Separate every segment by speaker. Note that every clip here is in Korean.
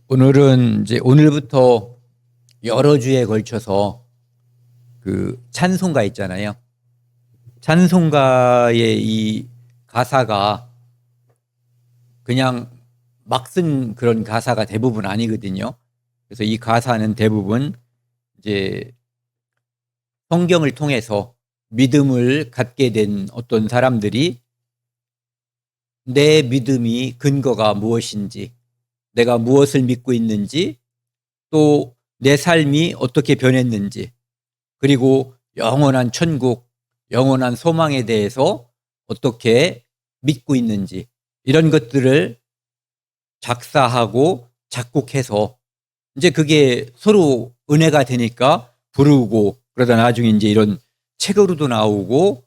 Speaker 1: 오늘은 이제 오늘부터 여러 주에 걸쳐서 그 찬송가 있잖아요. 찬송가의 이 가사가 그냥 막 쓴 그런 가사가 대부분 아니거든요. 그래서 이 가사는 대부분 이제 성경을 통해서 믿음을 갖게 된 어떤 사람들이 내 믿음이 근거가 무엇인지, 내가 무엇을 믿고 있는지, 또 내 삶이 어떻게 변했는지, 그리고 영원한 천국, 영원한 소망에 대해서 어떻게 믿고 있는지, 이런 것들을 작사하고 작곡해서 이제 그게 서로 은혜가 되니까 부르고, 그러다 나중에 이제 이런 책으로도 나오고,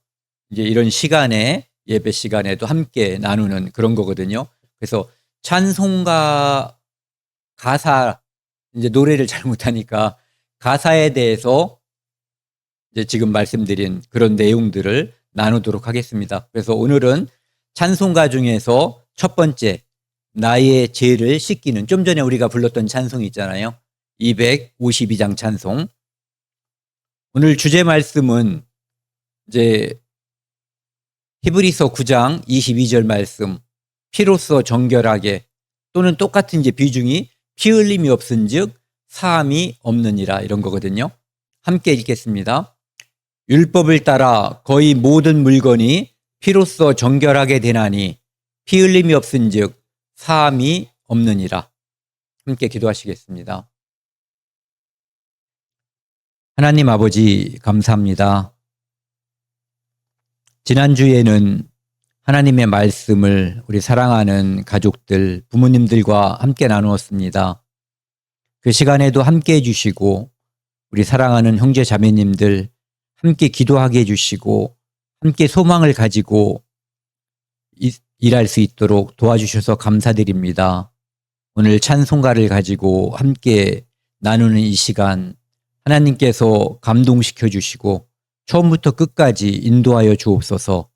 Speaker 1: 이제 이런 시간에, 예배 시간에도 함께 나누는 그런 거거든요. 그래서 찬송가 가사, 이제 노래를 잘 못하니까 가사에 대해서 이제 지금 말씀드린 그런 내용들을 나누도록 하겠습니다. 그래서 오늘은 찬송가 중에서 첫 번째, 나의 죄를 씻기는, 좀 전에 우리가 불렀던 찬송이 있잖아요. 252장 찬송. 오늘 주제 말씀은 이제 히브리서 9장 22절 말씀, 피로써 정결하게, 또는 똑같은 이제 비중이 피 흘림이 없은즉 사함이 없느니라, 이런 거거든요. 함께 읽겠습니다. 율법을 따라 거의 모든 물건이 피로써 정결하게 되나니 피 흘림이 없은즉 사함이 없느니라. 함께 기도하시겠습니다. 하나님 아버지, 감사합니다. 지난주에는 하나님의 말씀을 우리 사랑하는 가족들, 부모님들과 함께 나누었습니다. 그 시간에도 함께 해주시고 우리 사랑하는 형제 자매님들 함께 기도하게 해주시고 함께 소망을 가지고 일할 수 있도록 도와주셔서 감사드립니다. 오늘 찬송가를 가지고 함께 나누는 이 시간, 하나님께서 감동시켜 주시고 처음부터 끝까지 인도하여 주옵소서.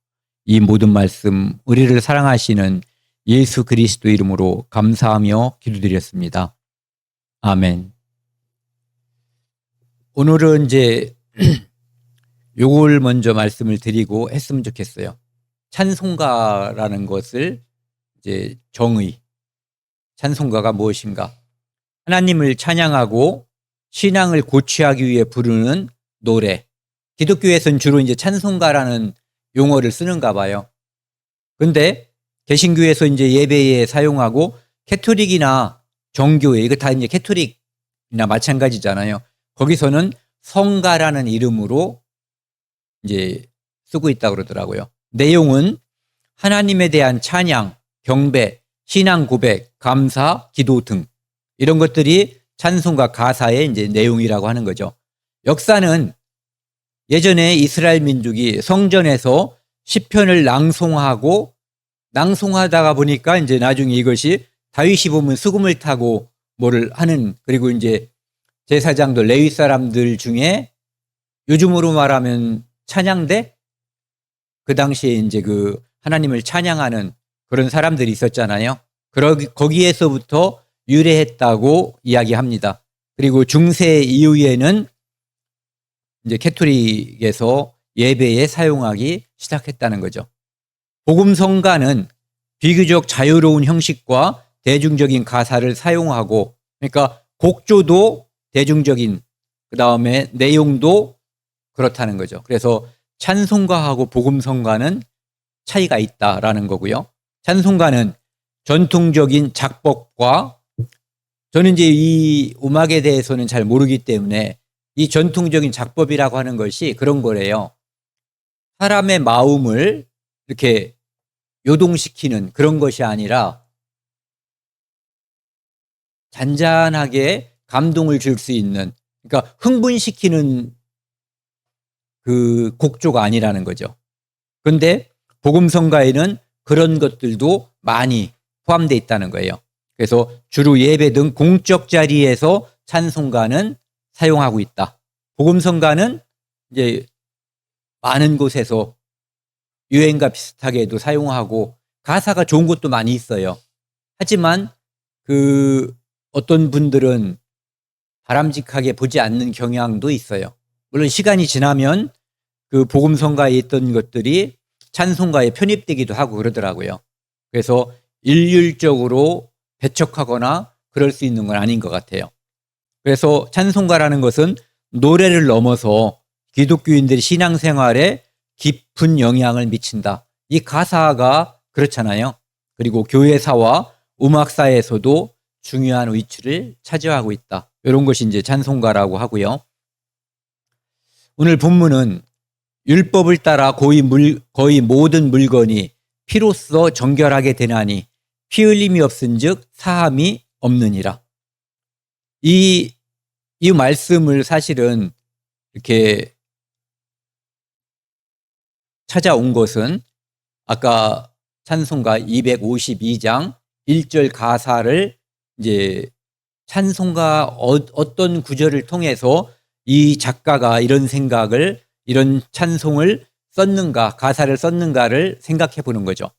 Speaker 1: 이 모든 말씀 우리를 사랑하시는 예수 그리스도 이름으로 감사하며 기도드렸습니다. 아멘. 오늘은 이제 요걸 먼저 말씀을 드리고 했으면 좋겠어요. 찬송가라는 것을 이제 정의, 찬송가가 무엇인가? 하나님을 찬양하고 신앙을 고취하기 위해 부르는 노래. 기독교에서는 주로 이제 찬송가라는 용어를 쓰는가 봐요. 근데 개신교에서 이제 예배에 사용하고 캐토릭이나 정교회, 이거 다 이제 캐토릭이나 마찬가지잖아요. 거기서는 성가라는 이름으로 이제 쓰고 있다고 그러더라고요. 내용은 하나님에 대한 찬양, 경배, 신앙 고백, 감사, 기도 등 이런 것들이 찬송가 가사의 이제 내용이라고 하는 거죠. 역사는 예전에 이스라엘 민족이 성전에서 시편을 낭송하다가 보니까 이제 나중에 이것이 다윗이 보면 수금을 타고 뭐를 하는, 그리고 이제 제사장들, 레위 사람들 중에 요즘으로 말하면 찬양대, 그 당시에 이제 그 하나님을 찬양하는 그런 사람들이 있었잖아요. 거기에서부터 유래했다고 이야기합니다. 그리고 중세 이후에는 이제 캐토릭에서 예배에 사용하기 시작했다는 거죠. 복음성가는 비교적 자유로운 형식과 대중적인 가사를 사용하고, 그러니까 곡조도 대중적인, 그 다음에 내용도 그렇다는 거죠. 그래서 찬송가하고 복음성가는 차이가 있다라는 거고요. 찬송가는 전통적인 작법과, 저는 이제 이 음악에 대해서는 잘 모르기 때문에 이 전통적인 작법이라고 하는 것이 그런 거래요. 사람의 마음을 이렇게 요동시키는 그런 것이 아니라 잔잔하게 감동을 줄 수 있는, 그러니까 흥분시키는 그 곡조가 아니라는 거죠. 그런데 복음성가에는 그런 것들도 많이 포함되어 있다는 거예요. 그래서 주로 예배 등 공적 자리에서 찬송가는 사용하고 있다. 복음성가는 이제 많은 곳에서 유행과 비슷하게도 사용하고 가사가 좋은 곳도 많이 있어요. 하지만 그 어떤 분들은 바람직하게 보지 않는 경향도 있어요. 물론 시간이 지나면 그 복음성가에 있던 것들이 찬송가에 편입되기도 하고 그러더라고요. 그래서 일률적으로 배척하거나 그럴 수 있는 건 아닌 것 같아요. 그래서 찬송가라는 것은 노래를 넘어서 기독교인들의 신앙생활에 깊은 영향을 미친다. 이 가사가 그렇잖아요. 그리고 교회사와 음악사에서도 중요한 위치를 차지하고 있다. 이런 것이 이제 찬송가라고 하고요. 오늘 본문은 율법을 따라 거의 모든 물건이 피로써 정결하게 되나니 피 흘림이 없은즉 사함이 없느니라. 이 말씀을 사실은 이렇게 찾아온 것은 아까 찬송가 252장 1절 가사를 이제 찬송가 어떤 구절을 통해서 이 작가가 이런 생각을, 이런 찬송을 썼는가, 가사를 썼는가를 생각해 보는 거죠.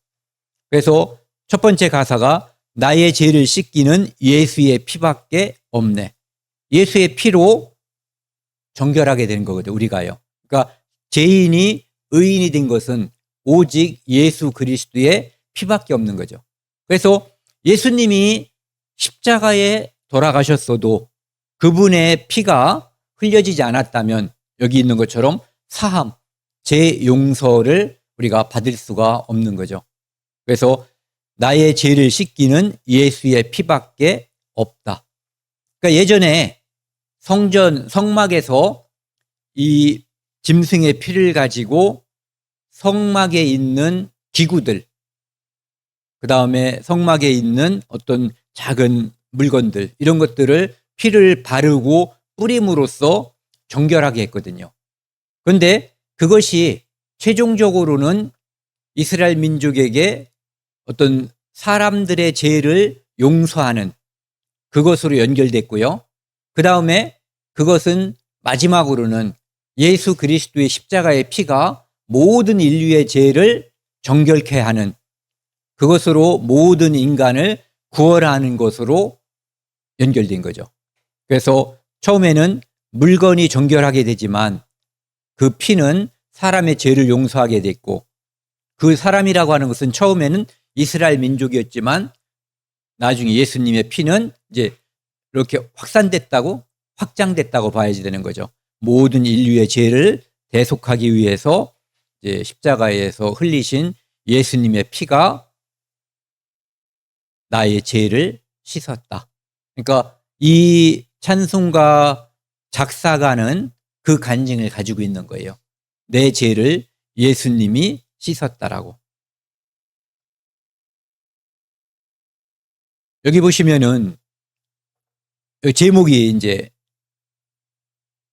Speaker 1: 그래서 첫 번째 가사가 나의 죄를 씻기는 예수의 피밖에 없네. 예수의 피로 정결하게 되는 거거든요, 우리가요. 그러니까 죄인이 의인이 된 것은 오직 예수 그리스도의 피밖에 없는 거죠. 그래서 예수님이 십자가에 돌아가셨어도 그분의 피가 흘려지지 않았다면 여기 있는 것처럼 사함, 죄 용서를 우리가 받을 수가 없는 거죠. 그래서 나의 죄를 씻기는 예수의 피밖에 없다. 그러니까 예전에 성막에서 이 짐승의 피를 가지고 성막에 있는 기구들, 그 다음에 성막에 있는 어떤 작은 물건들, 이런 것들을 피를 바르고 뿌림으로써 정결하게 했거든요. 그런데 그것이 최종적으로는 이스라엘 민족에게 어떤 사람들의 죄를 용서하는 그것으로 연결됐고요. 그 다음에 그것은 마지막으로는 예수 그리스도의 십자가의 피가 모든 인류의 죄를 정결케 하는 그것으로 모든 인간을 구원하는 것으로 연결된 거죠. 그래서 처음에는 물건이 정결하게 되지만 그 피는 사람의 죄를 용서하게 됐고, 그 사람이라고 하는 것은 처음에는 이스라엘 민족이었지만 나중에 예수님의 피는 이제 이렇게 확장됐다고 봐야지 되는 거죠. 모든 인류의 죄를 대속하기 위해서 이제 십자가에서 흘리신 예수님의 피가 나의 죄를 씻었다. 그러니까 이 찬송가 작사가는 그 간증을 가지고 있는 거예요. 내 죄를 예수님이 씻었다라고. 여기 보시면은 제목이 이제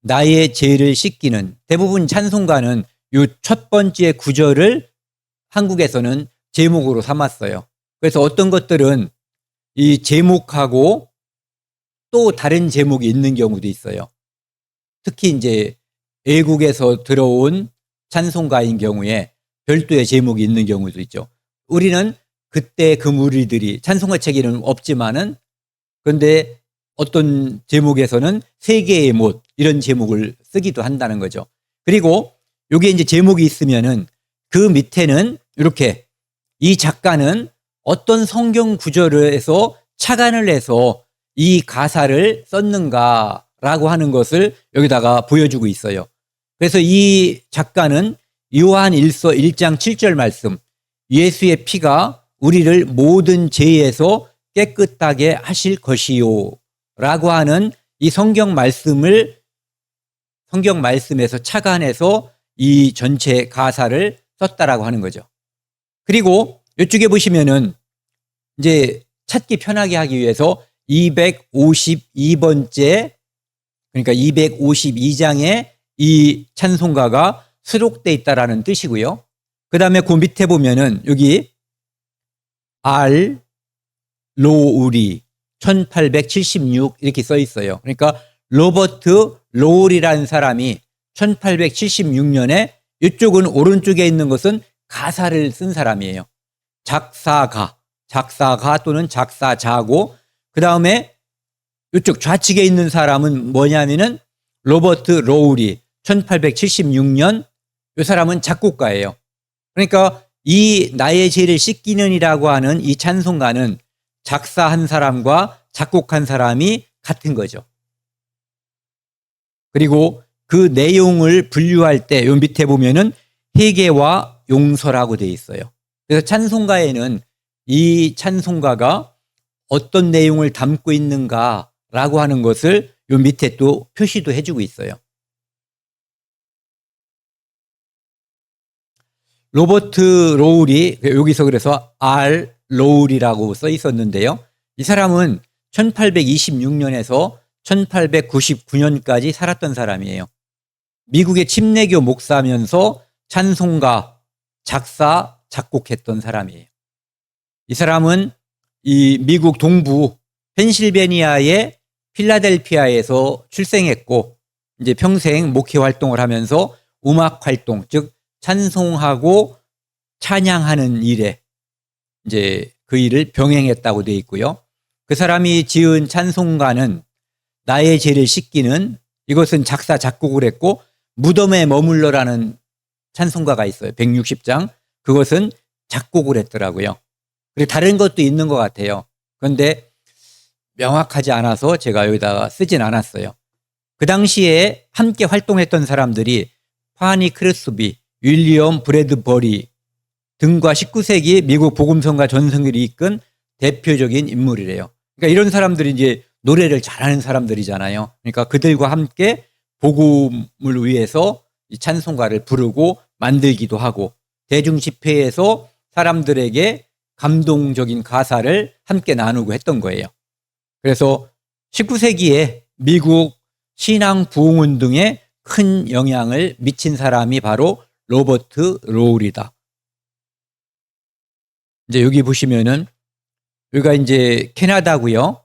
Speaker 1: 나의 죄를 씻기는, 대부분 찬송가는 이 첫 번째 구절을 한국에서는 제목으로 삼았어요. 그래서 어떤 것들은 이 제목하고 또 다른 제목이 있는 경우도 있어요. 특히 이제 외국에서 들어온 찬송가인 경우에 별도의 제목이 있는 경우도 있죠. 우리는 그때 그 무리들이, 찬송가 책에는 없지만은, 그런데 어떤 제목에서는 세계의 못, 이런 제목을 쓰기도 한다는 거죠. 그리고 여기에 이제 제목이 있으면은 그 밑에는 이렇게 이 작가는 어떤 성경 구절에서 착안을 해서 이 가사를 썼는가라고 하는 것을 여기다가 보여주고 있어요. 그래서 이 작가는 요한 1서 1장 7절 말씀, 예수의 피가 우리를 모든 죄에서 깨끗하게 하실 것이요 라고 하는 이 성경 말씀에서 착안해서 이 전체 가사를 썼다라고 하는 거죠. 그리고 이쪽에 보시면은 이제 찾기 편하게 하기 위해서 252번째, 그러니까 252장에 이 찬송가가 수록되어 있다라는 뜻이고요. 그 다음에 그 밑에 보면은 여기 로우리 1876 이렇게 써 있어요. 그러니까 로버트 로울이라는 사람이 1876년에, 이쪽은 오른쪽에 있는 것은 가사를 쓴 사람이에요. 작사가 또는 작사자고, 그 다음에 이쪽 좌측에 있는 사람은 뭐냐면은 로버트 로울이 1876년 이 사람은 작곡가예요. 그러니까 이 나의 죄를 씻기는이라고 하는 이 찬송가는 작사한 사람과 작곡한 사람이 같은 거죠. 그리고 그 내용을 분류할 때 요 밑에 보면은 회개와 용서라고 되어 있어요. 그래서 찬송가에는 이 찬송가가 어떤 내용을 담고 있는가라고 하는 것을 요 밑에 또 표시도 해주고 있어요. 로버트 로울이 여기서 그래서 R 로울이라고 써 있었는데요. 이 사람은 1826년에서 1899년까지 살았던 사람이에요. 미국의 침례교 목사면서 찬송가, 작사, 작곡했던 사람이에요. 이 사람은 이 미국 동부 펜실베니아의 필라델피아에서 출생했고 이제 평생 목회 활동을 하면서 음악 활동, 즉 찬송하고 찬양하는 일에 이제 그 일을 병행했다고 되어 있고요. 그 사람이 지은 찬송가는 나의 죄를 씻기는, 이것은 작사 작곡을 했고 무덤에 머물러라는 찬송가가 있어요. 160장. 그것은 작곡을 했더라고요. 그리고 다른 것도 있는 것 같아요. 그런데 명확하지 않아서 제가 여기다가 쓰진 않았어요. 그 당시에 함께 활동했던 사람들이 파니 크레스비, 윌리엄 브래드버리 등과 19세기 미국 복음성가 전성기를 이끈 대표적인 인물이래요. 그러니까 이런 사람들이 이제 노래를 잘하는 사람들이잖아요. 그러니까 그들과 함께 복음을 위해서 이 찬송가를 부르고 만들기도 하고 대중 집회에서 사람들에게 감동적인 가사를 함께 나누고 했던 거예요. 그래서 19세기에 미국 신앙 부흥운동에 큰 영향을 미친 사람이 바로 로버트 로울이다. 이제 여기 보시면은 여기가 이제 캐나다고요.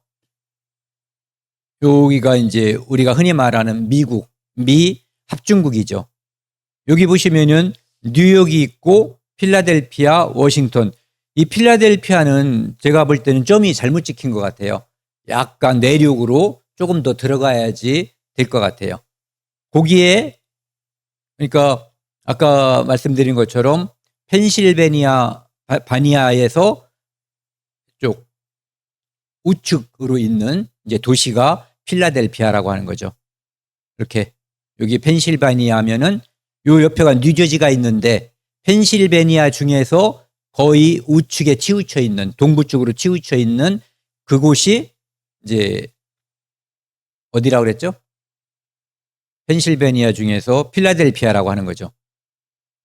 Speaker 1: 여기가 이제 우리가 흔히 말하는 미국, 미 합중국이죠. 여기 보시면은 뉴욕이 있고 필라델피아, 워싱턴. 이 필라델피아는 제가 볼 때는 점이 잘못 찍힌 것 같아요. 약간 내륙으로 조금 더 들어가야지 될 것 같아요. 거기에 그러니까 아까 말씀드린 것처럼 펜실베니아 바니아에서 쪽 우측으로 있는 이제 도시가 필라델피아라고 하는 거죠. 이렇게 여기 펜실베니아면은 요 옆에가 뉴저지가 있는데 펜실베니아 중에서 거의 우측에 치우쳐 있는 동부 쪽으로 치우쳐 있는 그곳이 이제 어디라고 그랬죠? 펜실베니아 중에서 필라델피아라고 하는 거죠.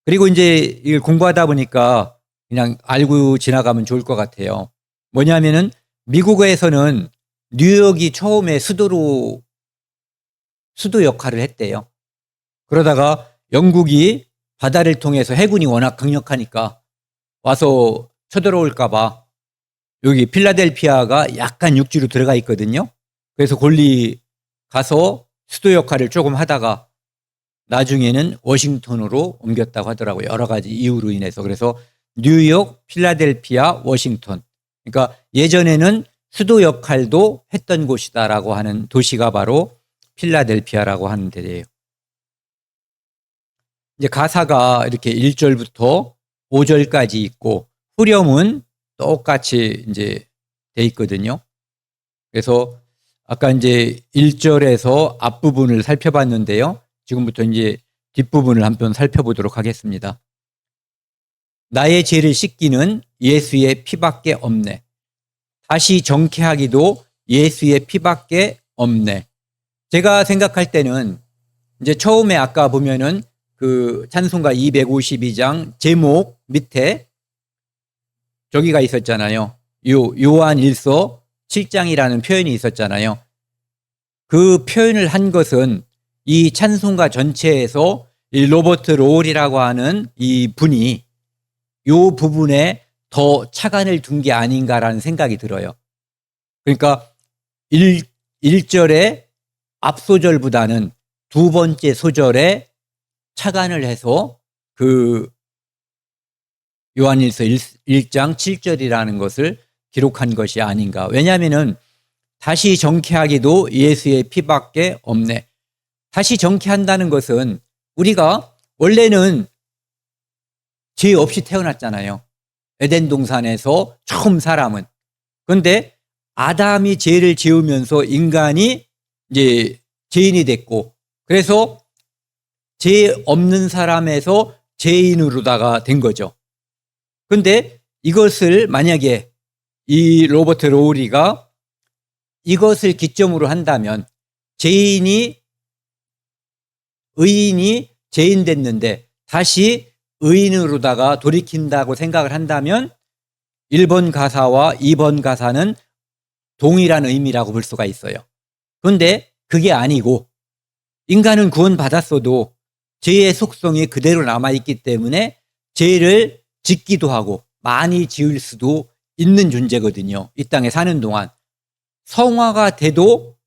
Speaker 1: 그리고 이제 이걸 공부하다 보니까 그냥 알고 지나가면 좋을 것 같아요. 뭐냐면은 미국에서는 뉴욕이 처음에 수도 역할을 했대요. 그러다가 영국이 바다를 통해서 해군이 워낙 강력하니까 와서 쳐들어올까 봐 여기 필라델피아가 약간 육지로 들어가 있거든요. 그래서 골리 가서 수도 역할을 조금 하다가 나중에는 워싱턴으로 옮겼다고 하더라고요. 여러 가지 이유로 인해서. 그래서 뉴욕, 필라델피아, 워싱턴. 그러니까 예전에는 수도 역할도 했던 곳이다라고 하는 도시가 바로 필라델피아라고 하는 데예요. 이제 가사가 이렇게 1절부터 5절까지 있고 후렴은 똑같이 이제 돼 있거든요. 그래서 아까 이제 1절에서 앞부분을 살펴봤는데요. 지금부터 이제 뒷부분을 한번 살펴보도록 하겠습니다. 나의 죄를 씻기는 예수의 피밖에 없네. 다시 정케하기도 예수의 피밖에 없네. 제가 생각할 때는 이제 처음에 아까 보면은 그 찬송가 252장 제목 밑에 저기가 있었잖아요. 요한 1서 7장이라는 표현이 있었잖아요. 그 표현을 한 것은 이 찬송가 전체에서 이 로버트 로울이라고 하는 이 분이 요 부분에 더 차관을 둔 게 아닌가라는 생각이 들어요. 그러니까 1절의 앞소절보다는 두 번째 소절에 차관을 해서 그 요한일서 1장 7절이라는 것을 기록한 것이 아닌가. 왜냐하면은 다시 정케하기도 예수의 피밖에 없네. 다시 정케한다는 것은 우리가 원래는 죄 없이 태어났잖아요. 에덴 동산에서 처음 사람은. 그런데 아담이 죄를 지으면서 인간이 이제 죄인이 됐고, 그래서 죄 없는 사람에서 죄인으로다가 된 거죠. 그런데 이것을 만약에 이 로버트 로우리가 이것을 기점으로 한다면 의인이 죄인 됐는데 다시 의인으로다가 돌이킨다고 생각을 한다면 1번 가사와 2번 가사는 동일한 의미라고 볼 수가 있어요. 그런데 그게 아니고 인간은 구원받았어도 죄의 속성이 그대로 남아있기 때문에 죄를 짓기도 하고 많이 지을 수도 있는 존재거든요. 이 땅에 사는 동안. 성화가 돼도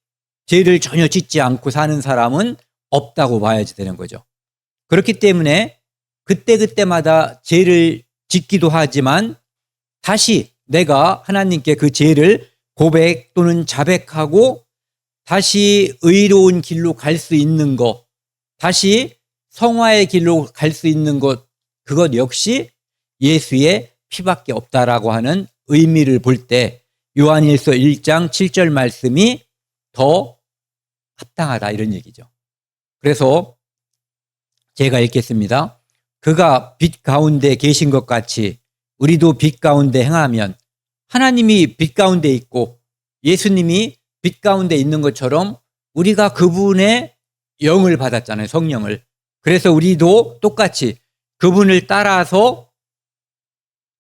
Speaker 1: 죄를 전혀 짓지 않고 사는 사람은 없다고 봐야지 되는 거죠. 그렇기 때문에 그때그때마다 죄를 짓기도 하지만 다시 내가 하나님께 그 죄를 고백 또는 자백하고 다시 의로운 길로 갈 수 있는 것, 다시 성화의 길로 갈 수 있는 것, 그것 역시 예수의 피밖에 없다라고 하는 의미를 볼 때 요한일서 1장 7절 말씀이 더 합당하다 이런 얘기죠. 그래서 제가 읽겠습니다. 그가 빛 가운데 계신 것 같이 우리도 빛 가운데 행하면, 하나님이 빛 가운데 있고 예수님이 빛 가운데 있는 것처럼 우리가 그분의 영을 받았잖아요. 성령을. 그래서 우리도 똑같이 그분을 따라서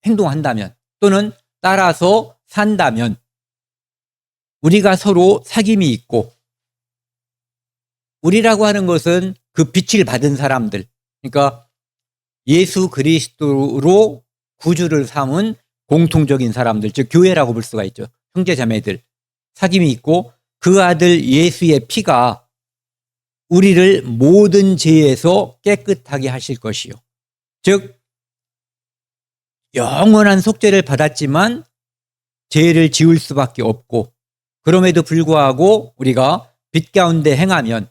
Speaker 1: 행동한다면 또는 따라서 산다면 우리가 서로 사귐이 있고, 우리라고 하는 것은 그 빛을 받은 사람들, 그러니까 예수 그리스도로 구주를 삼은 공통적인 사람들, 즉 교회라고 볼 수가 있죠. 형제 자매들 사귐이 있고 그 아들 예수의 피가 우리를 모든 죄에서 깨끗하게 하실 것이요, 즉 영원한 속죄를 받았지만 죄를 지을 수밖에 없고, 그럼에도 불구하고 우리가 빛 가운데 행하면,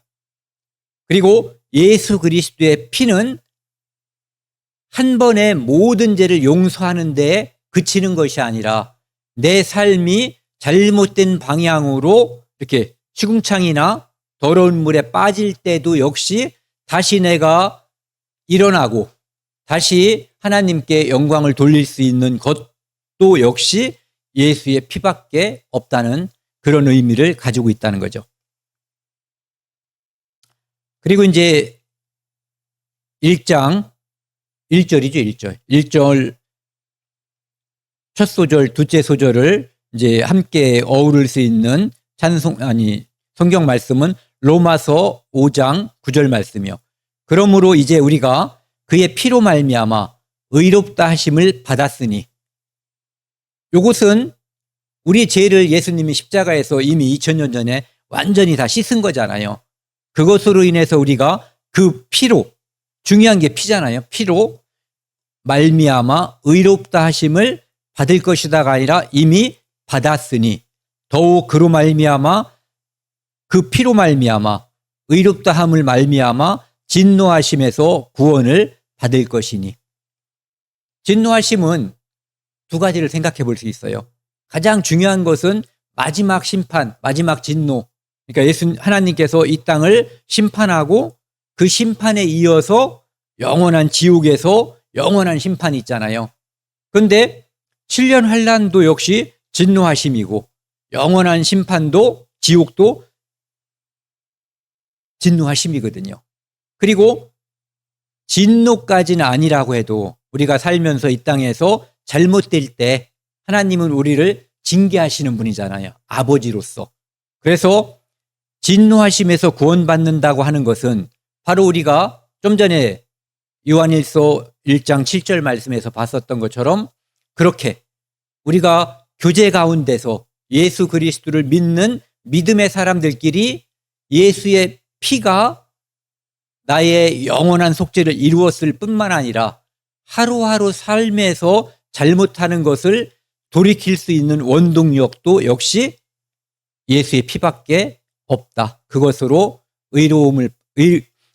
Speaker 1: 그리고 예수 그리스도의 피는 한 번에 모든 죄를 용서하는 데에 그치는 것이 아니라 내 삶이 잘못된 방향으로 이렇게 시궁창이나 더러운 물에 빠질 때도 역시 다시 내가 일어나고 다시 하나님께 영광을 돌릴 수 있는 것도 역시 예수의 피밖에 없다는 그런 의미를 가지고 있다는 거죠. 그리고 이제 1장 1절이죠. 1절 첫 소절, 둘째 소절을 이제 함께 어우를 수 있는 성경 말씀은 로마서 5장 9절 말씀이요. 그러므로 이제 우리가 그의 피로 말미암아 의롭다 하심을 받았으니, 이것은 우리 죄를 예수님이 십자가에서 이미 2000년 전에 완전히 다 씻은 거잖아요. 그것으로 인해서 우리가 그 피로, 중요한 게 피잖아요. 피로 말미암아 의롭다 하심을 받을 것이다가 아니라 이미 받았으니 더욱 그로 말미암아, 그 피로 말미암아 의롭다 함을 말미암아 진노하심에서 구원을 받을 것이니. 진노하심은 두 가지를 생각해 볼 수 있어요. 가장 중요한 것은 마지막 심판, 마지막 진노. 그러니까 하나님께서 이 땅을 심판하고 그 심판에 이어서 영원한 지옥에서 영원한 심판이 있잖아요. 그런데 7년 환란도 역시 진노하심이고 영원한 심판도, 지옥도 진노하심이거든요. 그리고 진노까지는 아니라고 해도 우리가 살면서 이 땅에서 잘못될 때 하나님은 우리를 징계하시는 분이잖아요. 아버지로서. 그래서 진노하심에서 구원받는다고 하는 것은 바로 우리가 좀 전에 요한일서 1장 7절 말씀에서 봤었던 것처럼 그렇게 우리가 교제 가운데서 예수 그리스도를 믿는 믿음의 사람들끼리 예수의 피가 나의 영원한 속죄를 이루었을 뿐만 아니라 하루하루 삶에서 잘못하는 것을 돌이킬 수 있는 원동력도 역시 예수의 피밖에 없다. 그것으로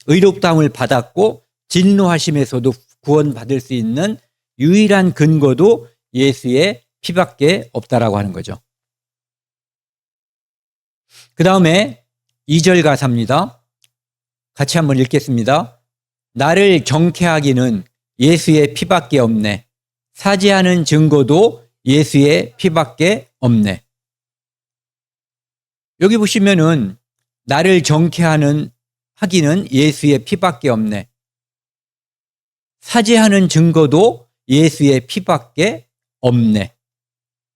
Speaker 1: 의롭다함을 받았고 진노하심에서도 구원받을 수 있는 유일한 근거도 예수의 피밖에 없다라고 하는 거죠. 그 다음에 2절 가사입니다. 같이 한번 읽겠습니다. 나를 정케하기는 예수의 피밖에 없네. 사죄하는 증거도 예수의 피밖에 없네. 여기 보시면은 나를 정케하기는 예수의 피밖에 없네. 사죄하는 증거도 예수의 피밖에 없네.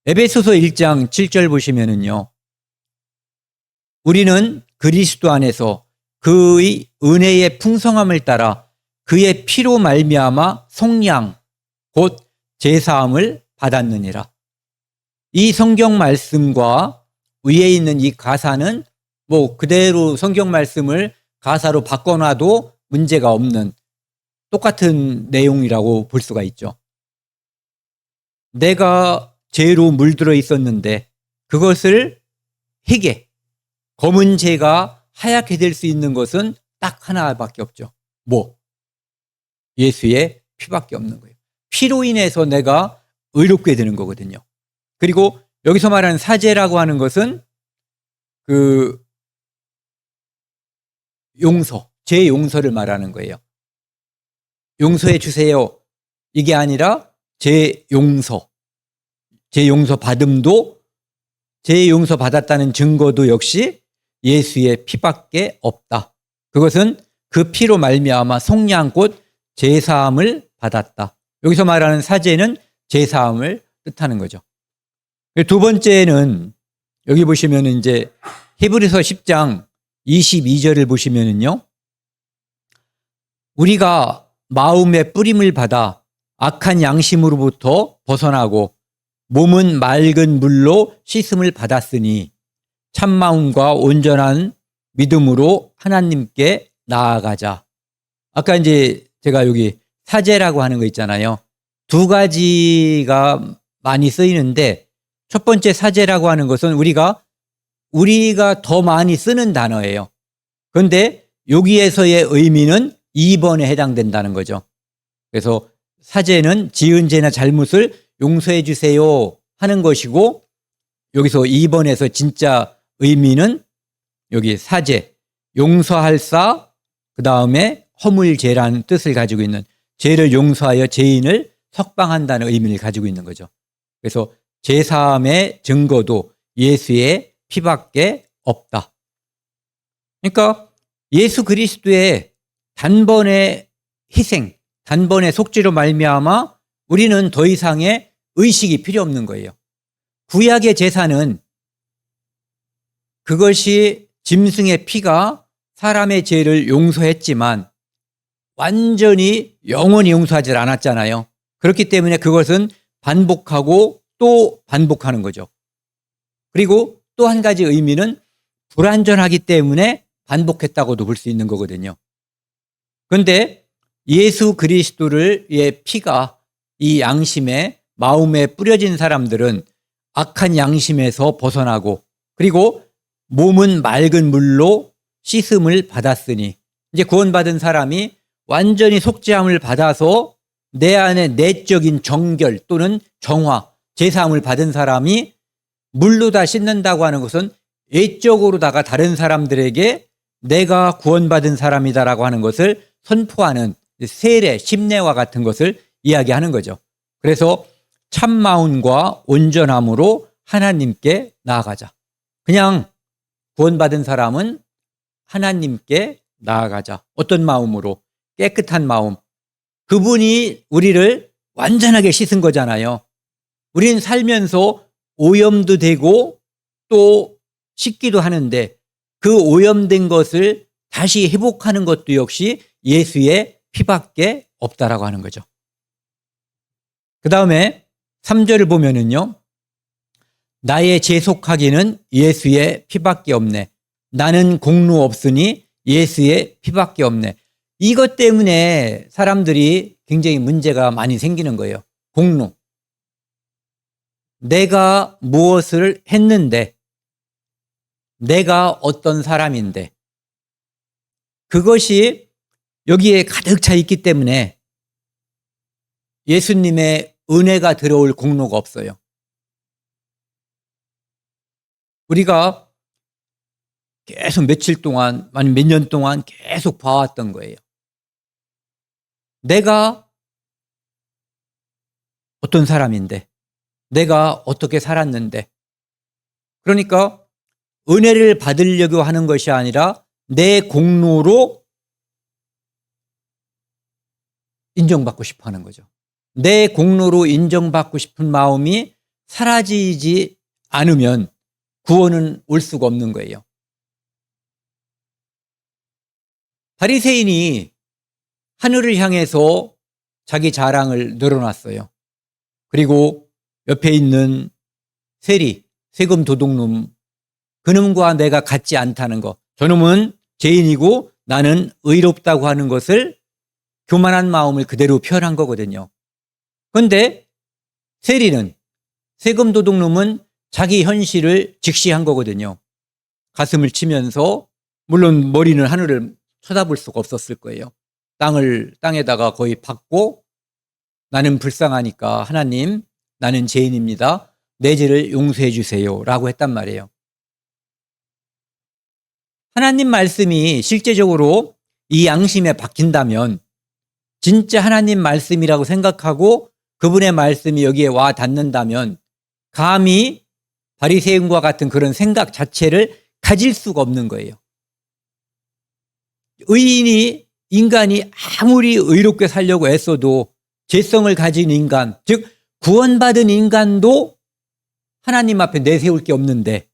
Speaker 1: 에베소서 1장 7절 보시면은요. 우리는 그리스도 안에서 그의 은혜의 풍성함을 따라 그의 피로 말미암아 속량 곧 제사함을 받았느니라. 이 성경 말씀과 위에 있는 이 가사는 뭐 그대로 성경 말씀을 가사로 바꿔놔도 문제가 없는 똑같은 내용이라고 볼 수가 있죠. 내가 죄로 물들어 있었는데 그것을 희게 검은 죄가 하얗게 될 수 있는 것은 딱 하나밖에 없죠. 뭐? 예수의 피밖에 없는 거예요. 피로 인해서 내가 의롭게 되는 거거든요. 그리고 여기서 말하는 사죄라고 하는 것은 그 용서, 죄 용서를 말하는 거예요. 용서해 주세요. 이게 아니라 죄 용서 받음도 죄 용서 받았다는 증거도 역시 예수의 피밖에 없다. 그것은 그 피로 말미암아 속량 곧 제사함을 받았다. 여기서 말하는 사죄는 제사함을 뜻하는 거죠. 두 번째는 여기 보시면 이제 히브리서 10장 22절을 보시면은요. 우리가 마음의 뿌림을 받아 악한 양심으로부터 벗어나고 몸은 맑은 물로 씻음을 받았으니 참마음과 온전한 믿음으로 하나님께 나아가자. 아까 이제 제가 여기 사죄라고 하는 거 있잖아요. 두 가지가 많이 쓰이는데 첫 번째 사죄라고 하는 것은 우리가 더 많이 쓰는 단어예요. 그런데 여기에서의 의미는 2번에 해당된다는 거죠. 그래서 사죄는 지은 죄나 잘못을 용서해 주세요 하는 것이고 여기서 2번에서 진짜 의미는 여기 사죄, 용서할사, 그 다음에 허물죄라는 뜻을 가지고 있는 죄를 용서하여 죄인을 석방한다는 의미를 가지고 있는 거죠. 그래서 제사함의 증거도 예수의 피밖에 없다. 그러니까 예수 그리스도의 단번의 희생, 단번의 속죄로 말미암아 우리는 더 이상의 의식이 필요 없는 거예요. 구약의 제사는 그것이 짐승의 피가 사람의 죄를 용서했지만 완전히 영원히 용서하지 않았잖아요. 그렇기 때문에 그것은 반복하고 또 반복하는 거죠. 그리고 또 한 가지 의미는 불완전하기 때문에 반복했다고도 볼 수 있는 거거든요. 그런데 예수 그리스도의 피가 이 양심에 마음에 뿌려진 사람들은 악한 양심에서 벗어나고 그리고 몸은 맑은 물로 씻음을 받았으니 이제 구원받은 사람이 완전히 속죄함을 받아서 내 안에 내적인 정결 또는 정화, 제사함을 받은 사람이 물로 다 씻는다고 하는 것은 외적으로다가 다른 사람들에게 내가 구원받은 사람이다라고 하는 것을 선포하는 세례, 심례와 같은 것을 이야기하는 거죠. 그래서 참마음과 온전함으로 하나님께 나아가자. 그냥 구원받은 사람은 하나님께 나아가자. 어떤 마음으로? 깨끗한 마음. 그분이 우리를 완전하게 씻은 거잖아요. 우리는 살면서 오염도 되고 또 씻기도 하는데 그 오염된 것을 다시 회복하는 것도 역시 예수의 피밖에 없다라고 하는 거죠. 그 다음에 3절을 보면은요. 나의 제속하기는 예수의 피밖에 없네. 나는 공로 없으니 예수의 피밖에 없네. 이것 때문에 사람들이 굉장히 문제가 많이 생기는 거예요. 공로. 내가 무엇을 했는데 내가 어떤 사람인데 그것이 여기에 가득 차 있기 때문에 예수님의 은혜가 들어올 공로가 없어요. 우리가 계속 며칠 동안, 아니면 몇 년 동안 계속 봐왔던 거예요. 내가 어떤 사람인데, 내가 어떻게 살았는데, 그러니까 은혜를 받으려고 하는 것이 아니라 내 공로로 인정받고 싶어 하는 거죠. 내 공로로 인정받고 싶은 마음이 사라지지 않으면 구원은 올 수가 없는 거예요. 바리새인이 하늘을 향해서 자기 자랑을 늘어놨어요. 그리고 옆에 있는 세리, 세금 도둑놈, 그놈과 내가 같지 않다는 것, 저놈은 죄인이고 나는 의롭다고 하는 것을 교만한 마음을 그대로 표현한 거거든요. 그런데 세리는, 세금 도둑놈은 자기 현실을 직시한 거거든요. 가슴을 치면서, 물론 머리는 하늘을 쳐다볼 수가 없었을 거예요. 땅에다가 거의 박고, 나는 불쌍하니까 하나님, 나는 죄인입니다. 내 죄를 용서해 주세요 라고 했단 말이에요. 하나님 말씀이 실제적으로 이 양심에 박힌다면 진짜 하나님 말씀이라고 생각하고 그분의 말씀이 여기에 와 닿는다면 감히 바리새인과 같은 그런 생각 자체를 가질 수가 없는 거예요. 인간이 아무리 의롭게 살려고 애써도 죄성을 가진 인간, 즉 구원받은 인간도 하나님 앞에 내세울 게 없는데,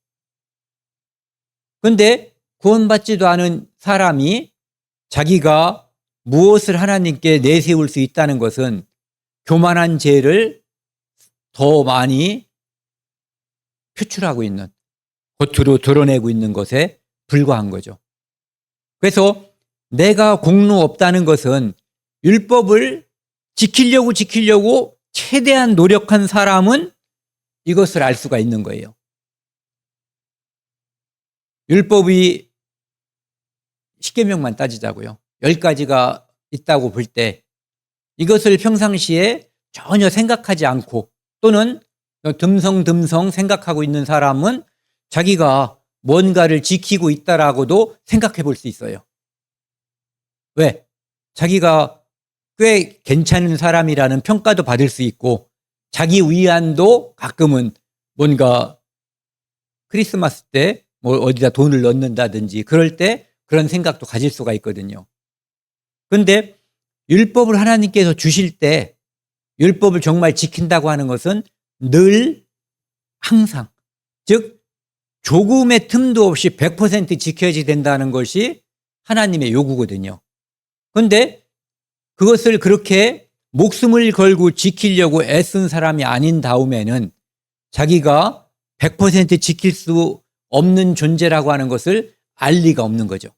Speaker 1: 그런데 구원받지도 않은 사람이 자기가 무엇을 하나님께 내세울 수 있다는 것은 교만한 죄를 더 많이 표출하고 있는, 겉으로 드러내고 있는 것에 불과한 거죠. 그래서 내가 공로 없다는 것은 율법을 지키려고 최대한 노력한 사람은 이것을 알 수가 있는 거예요. 율법이 10계명만 따지자고요. 10가지가 있다고 볼 때 이것을 평상시에 전혀 생각하지 않고 또는 듬성듬성 생각하고 있는 사람은 자기가 뭔가를 지키고 있다라고도 생각해 볼 수 있어요. 왜? 자기가 꽤 괜찮은 사람이라는 평가도 받을 수 있고 자기 위안도 가끔은 뭔가 크리스마스 때 뭐 어디다 돈을 넣는다든지 그럴 때 그런 생각도 가질 수가 있거든요. 그런데 율법을 하나님께서 주실 때 율법을 정말 지킨다고 하는 것은 늘 항상, 즉 조금의 틈도 없이 100% 지켜야지 된다는 것이 하나님의 요구거든요. 그런데 그것을 그렇게 목숨을 걸고 지키려고 애쓴 사람이 아닌 다음에는 자기가 100% 지킬 수 없는 존재라고 하는 것을 알 리가 없는 거죠.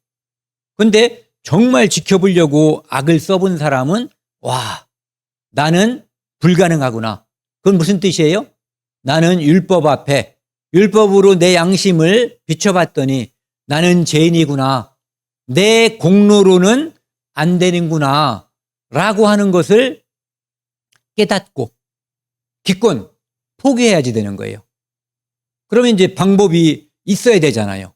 Speaker 1: 그런데 정말 지켜보려고 악을 써본 사람은 와, 나는 불가능하구나. 그건 무슨 뜻이에요? 나는 율법 앞에 율법으로 내 양심을 비춰봤더니 나는 죄인이구나. 내 공로로는 안 되는구나 라고 하는 것을 깨닫고 기껏 포기해야지 되는 거예요. 그러면 이제 방법이 있어야 되잖아요.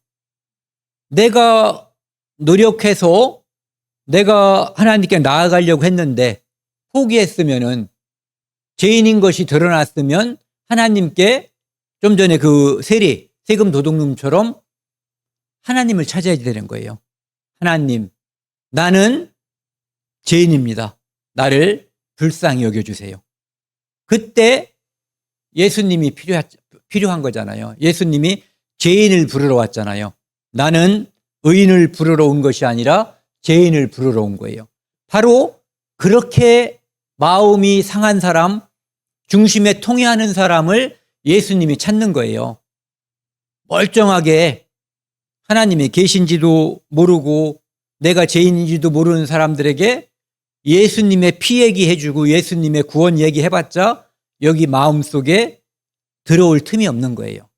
Speaker 1: 내가 노력해서 내가 하나님께 나아가려고 했는데 포기했으면은 죄인인 것이 드러났으면 하나님께 좀 전에 그 세금 도둑놈처럼 하나님을 찾아야 되는 거예요. 하나님, 나는 죄인입니다. 나를 불쌍히 여겨주세요. 그때 예수님이 필요한 거잖아요. 예수님이 죄인을 부르러 왔잖아요. 나는 의인을 부르러 온 것이 아니라 죄인을 부르러 온 거예요. 바로 그렇게 마음이 상한 사람, 중심에 통해하는 사람을 예수님이 찾는 거예요. 멀쩡하게 하나님이 계신지도 모르고 내가 죄인인지도 모르는 사람들에게 예수님의 피 얘기해주고 예수님의 구원 얘기해봤자 여기 마음속에 들어올 틈이 없는 거예요.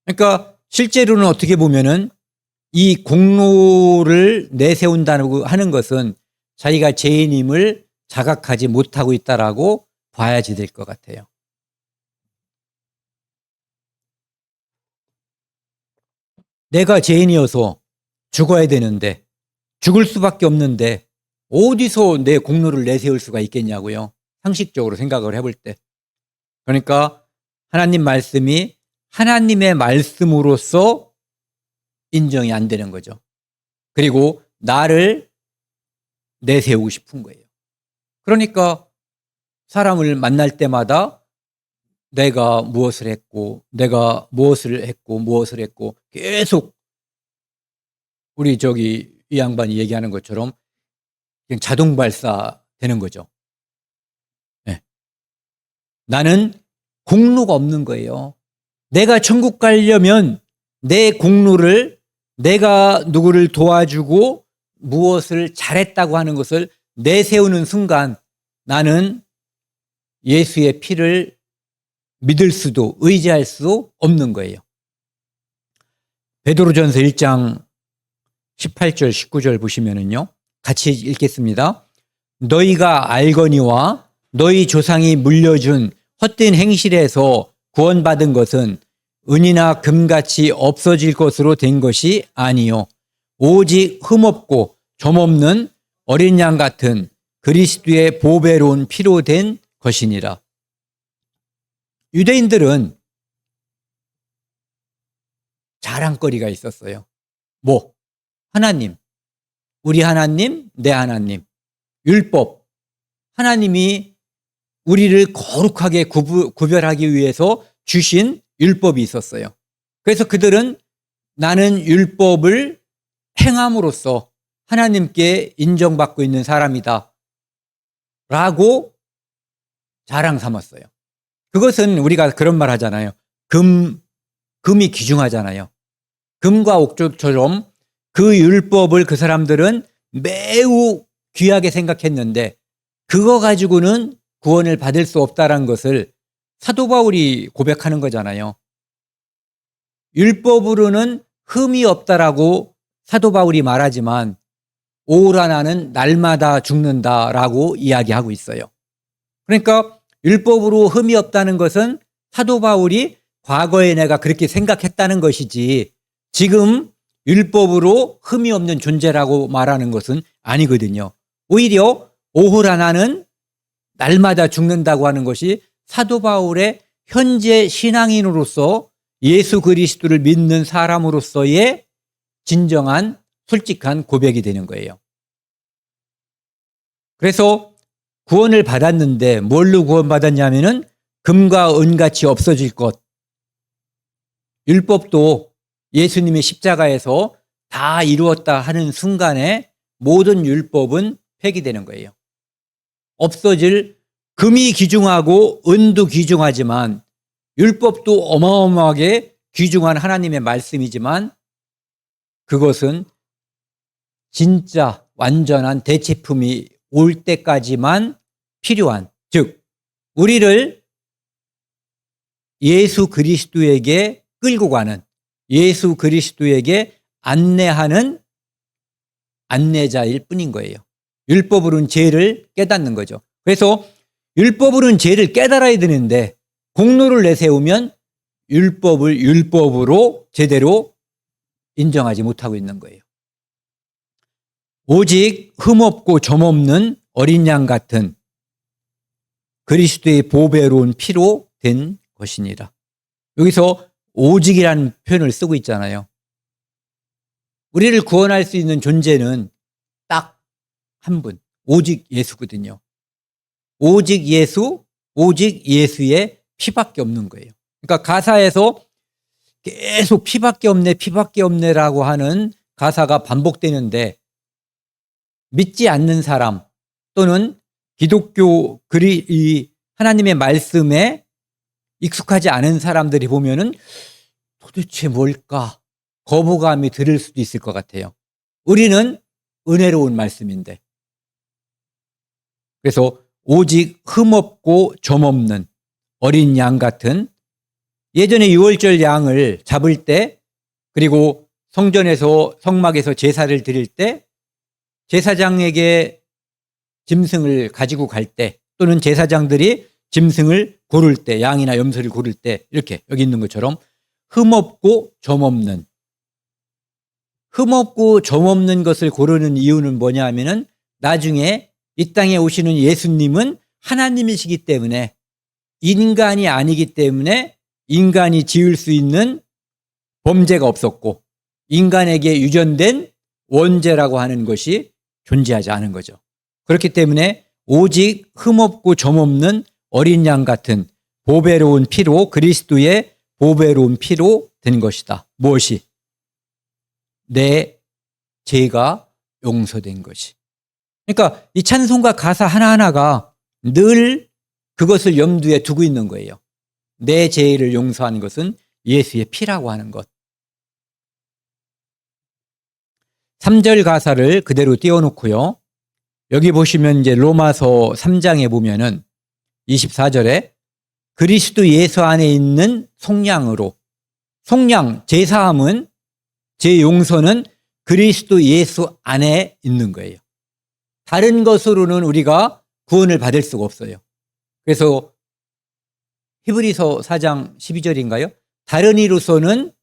Speaker 1: 그러니까 실제로는 어떻게 보면은 이 공로를 내세운다고 하는 것은 자기가 죄인임을 자각하지 못하고 있다라고 봐야지 될 것 같아요. 내가 죄인이어서 죽어야 되는데, 죽을 수밖에 없는데 어디서 내 공로를 내세울 수가 있겠냐고요. 상식적으로 생각을 해볼 때. 그러니까 하나님 말씀이 하나님의 말씀으로서 인정이 안 되는 거죠. 그리고 나를 내세우고 싶은 거예요. 그러니까 사람을 만날 때마다 내가 무엇을 했고, 내가 무엇을 했고, 무엇을 했고, 계속 우리 이 양반이 얘기하는 것처럼 그냥 자동 발사 되는 거죠. 네. 나는 공로가 없는 거예요. 내가 천국 가려면 내 공로를 내가 누구를 도와주고 무엇을 잘했다고 하는 것을 내세우는 순간 나는 예수의 피를 믿을 수도 의지할 수 없는 거예요. 베드로전서 1장 18절 19절 보시면은요. 같이 읽겠습니다. 너희가 알거니와 너희 조상이 물려준 헛된 행실에서 구원받은 것은 은이나 금같이 없어질 것으로 된 것이 아니요 오직 흠없고 점없는 어린 양 같은 그리스도의 보배로운 피로 된 것이니라. 유대인들은 자랑거리가 있었어요. 뭐? 하나님, 우리 하나님, 내 하나님, 율법. 하나님이 우리를 거룩하게 구별하기 위해서 주신 율법이 있었어요. 그래서 그들은 나는 율법을 행함으로써 하나님께 인정받고 있는 사람이다 라고 자랑 삼았어요. 그것은 우리가 그런 말 하잖아요. 금이 귀중하잖아요. 금과 옥조처럼 그 율법을 그 사람들은 매우 귀하게 생각했는데 그거 가지고는 구원을 받을 수 없다는 것을 사도 바울이 고백하는 거잖아요. 율법으로는 흠이 없다라고 사도 바울이 말하지만 오라 나는 날마다 죽는다라고 이야기하고 있어요. 그러니까 율법으로 흠이 없다는 것은 사도 바울이 과거에 내가 그렇게 생각했다는 것이지 지금 율법으로 흠이 없는 존재라고 말하는 것은 아니거든요. 오히려 오호라 나는 날마다 죽는다고 하는 것이 사도 바울의 현재 신앙인으로서 예수 그리스도를 믿는 사람으로서의 진정한 솔직한 고백이 되는 거예요. 그래서 구원을 받았는데 뭘로 구원받았냐면은 금과 은같이 없어질 것. 율법도 예수님의 십자가에서 다 이루었다 하는 순간에 모든 율법은 폐기되는 거예요. 없어질 금이 귀중하고 은도 귀중하지만 율법도 어마어마하게 귀중한 하나님의 말씀이지만 그것은 진짜 완전한 대체품이 올 때까지만 필요한, 즉 우리를 예수 그리스도에게 끌고 가는, 예수 그리스도에게 안내하는 안내자일 뿐인 거예요. 율법으로는 죄를 깨닫는 거죠. 그래서 율법으로는 죄를 깨달아야 되는데 공로를 내세우면 율법을 율법으로 제대로 인정하지 못하고 있는 거예요. 오직 흠없고 점없는 어린 양 같은 그리스도의 보배로운 피로 된 것이니라. 여기서 오직이라는 표현을 쓰고 있잖아요. 우리를 구원할 수 있는 존재는 딱 한 분, 오직 예수거든요. 오직 예수, 오직 예수의 피밖에 없는 거예요. 그러니까 가사에서 계속 피밖에 없네, 피밖에 없네라고 하는 가사가 반복되는데 믿지 않는 사람 또는 기독교 이 하나님의 말씀에 익숙하지 않은 사람들이 보면은 도대체 뭘까 거부감이 들을 수도 있을 것 같아요. 우리는 은혜로운 말씀인데. 그래서 오직 흠없고 점없는 어린 양 같은 예전에 유월절 양을 잡을 때, 그리고 성전에서 성막에서 제사를 드릴 때 제사장에게 짐승을 가지고 갈 때, 또는 제사장들이 짐승을 고를 때, 양이나 염소를 고를 때, 이렇게 여기 있는 것처럼 흠없고 점없는, 흠없고 점없는 것을 고르는 이유는 뭐냐 하면은 나중에 이 땅에 오시는 예수님은 하나님이시기 때문에, 인간이 아니기 때문에 인간이 지을 수 있는 범죄가 없었고 인간에게 유전된 원죄라고 하는 것이 존재하지 않은 거죠. 그렇기 때문에 오직 흠없고 점없는 어린 양 같은 보배로운 피로, 그리스도의 보배로운 피로 된 것이다. 무엇이? 내 죄가 용서된 것이. 그러니까 이 찬송가 가사 하나하나가 늘 그것을 염두에 두고 있는 거예요. 내 죄를 용서하는 것은 예수의 피라고 하는 것. 3절 가사를 그대로 띄워놓고요. 여기 보시면 이제 로마서 3장에 보면은 24절에 그리스도 예수 안에 있는 속량으로, 속량, 제사함은, 제 용서는 그리스도 예수 안에 있는 거예요. 다른 것으로는 우리가 구원을 받을 수가 없어요. 그래서 히브리서 4장 12절인가요? 다른 이로서는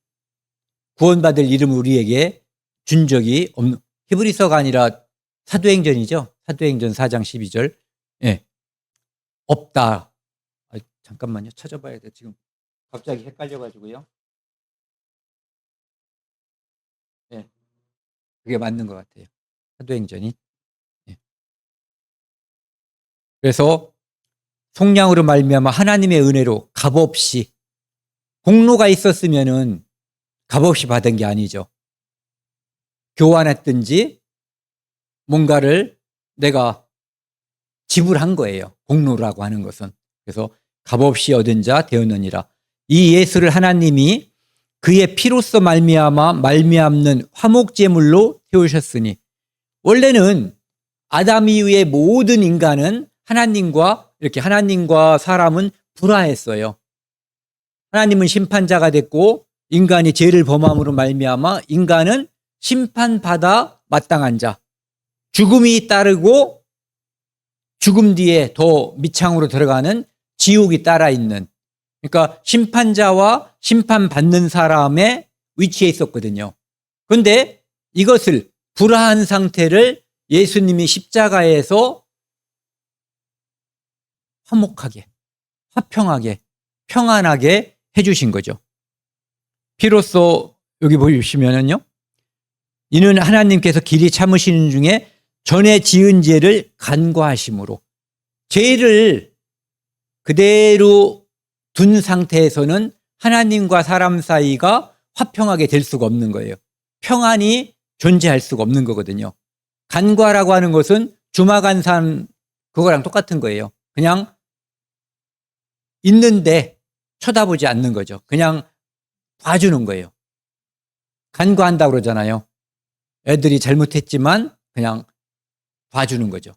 Speaker 1: 구원받을 이름을 우리에게 준 적이 없는, 히브리서가 아니라 사도행전이죠. 사도행전 4장 12절. 예. 없다. 잠깐만요. 찾아봐야 돼. 지금 갑자기 헷갈려가지고요. 예. 그게 맞는 것 같아요. 사도행전이. 예. 그래서 속량으로 말미암아 하나님의 은혜로 값없이, 공로가 있었으면은 값없이 받은 게 아니죠. 교환했든지 뭔가를 내가 지불한 거예요. 공로라고 하는 것은. 그래서 값없이 얻은 자 되었느니라. 이 예수를 하나님이 그의 피로써 말미암는 화목제물로 태우셨으니, 원래는 아담 이후의 모든 인간은 하나님과 사람은 불화했어요. 하나님은 심판자가 됐고 인간이 죄를 범함으로 말미암아 인간은 심판받아 마땅한 자, 죽음이 따르고 죽음 뒤에 더 밑창으로 들어가는 지옥이 따라 있는, 그러니까 심판자와 심판받는 사람의 위치에 있었거든요. 그런데 이것을, 불화한 상태를 예수님이 십자가에서 화목하게, 화평하게, 평안하게 해주신 거죠. 피로써 여기 보시면은요, 이는 하나님께서 길이 참으시는 중에 전에 지은 죄를 간과하심으로, 죄를 그대로 둔 상태에서는 하나님과 사람 사이가 화평하게 될 수가 없는 거예요. 평안이 존재할 수가 없는 거거든요. 간과라고 하는 것은 주마간산 그거랑 똑같은 거예요. 그냥 있는데 쳐다보지 않는 거죠. 그냥 봐주는 거예요. 간과한다고 그러잖아요. 애들이 잘못했지만 그냥 봐주는 거죠.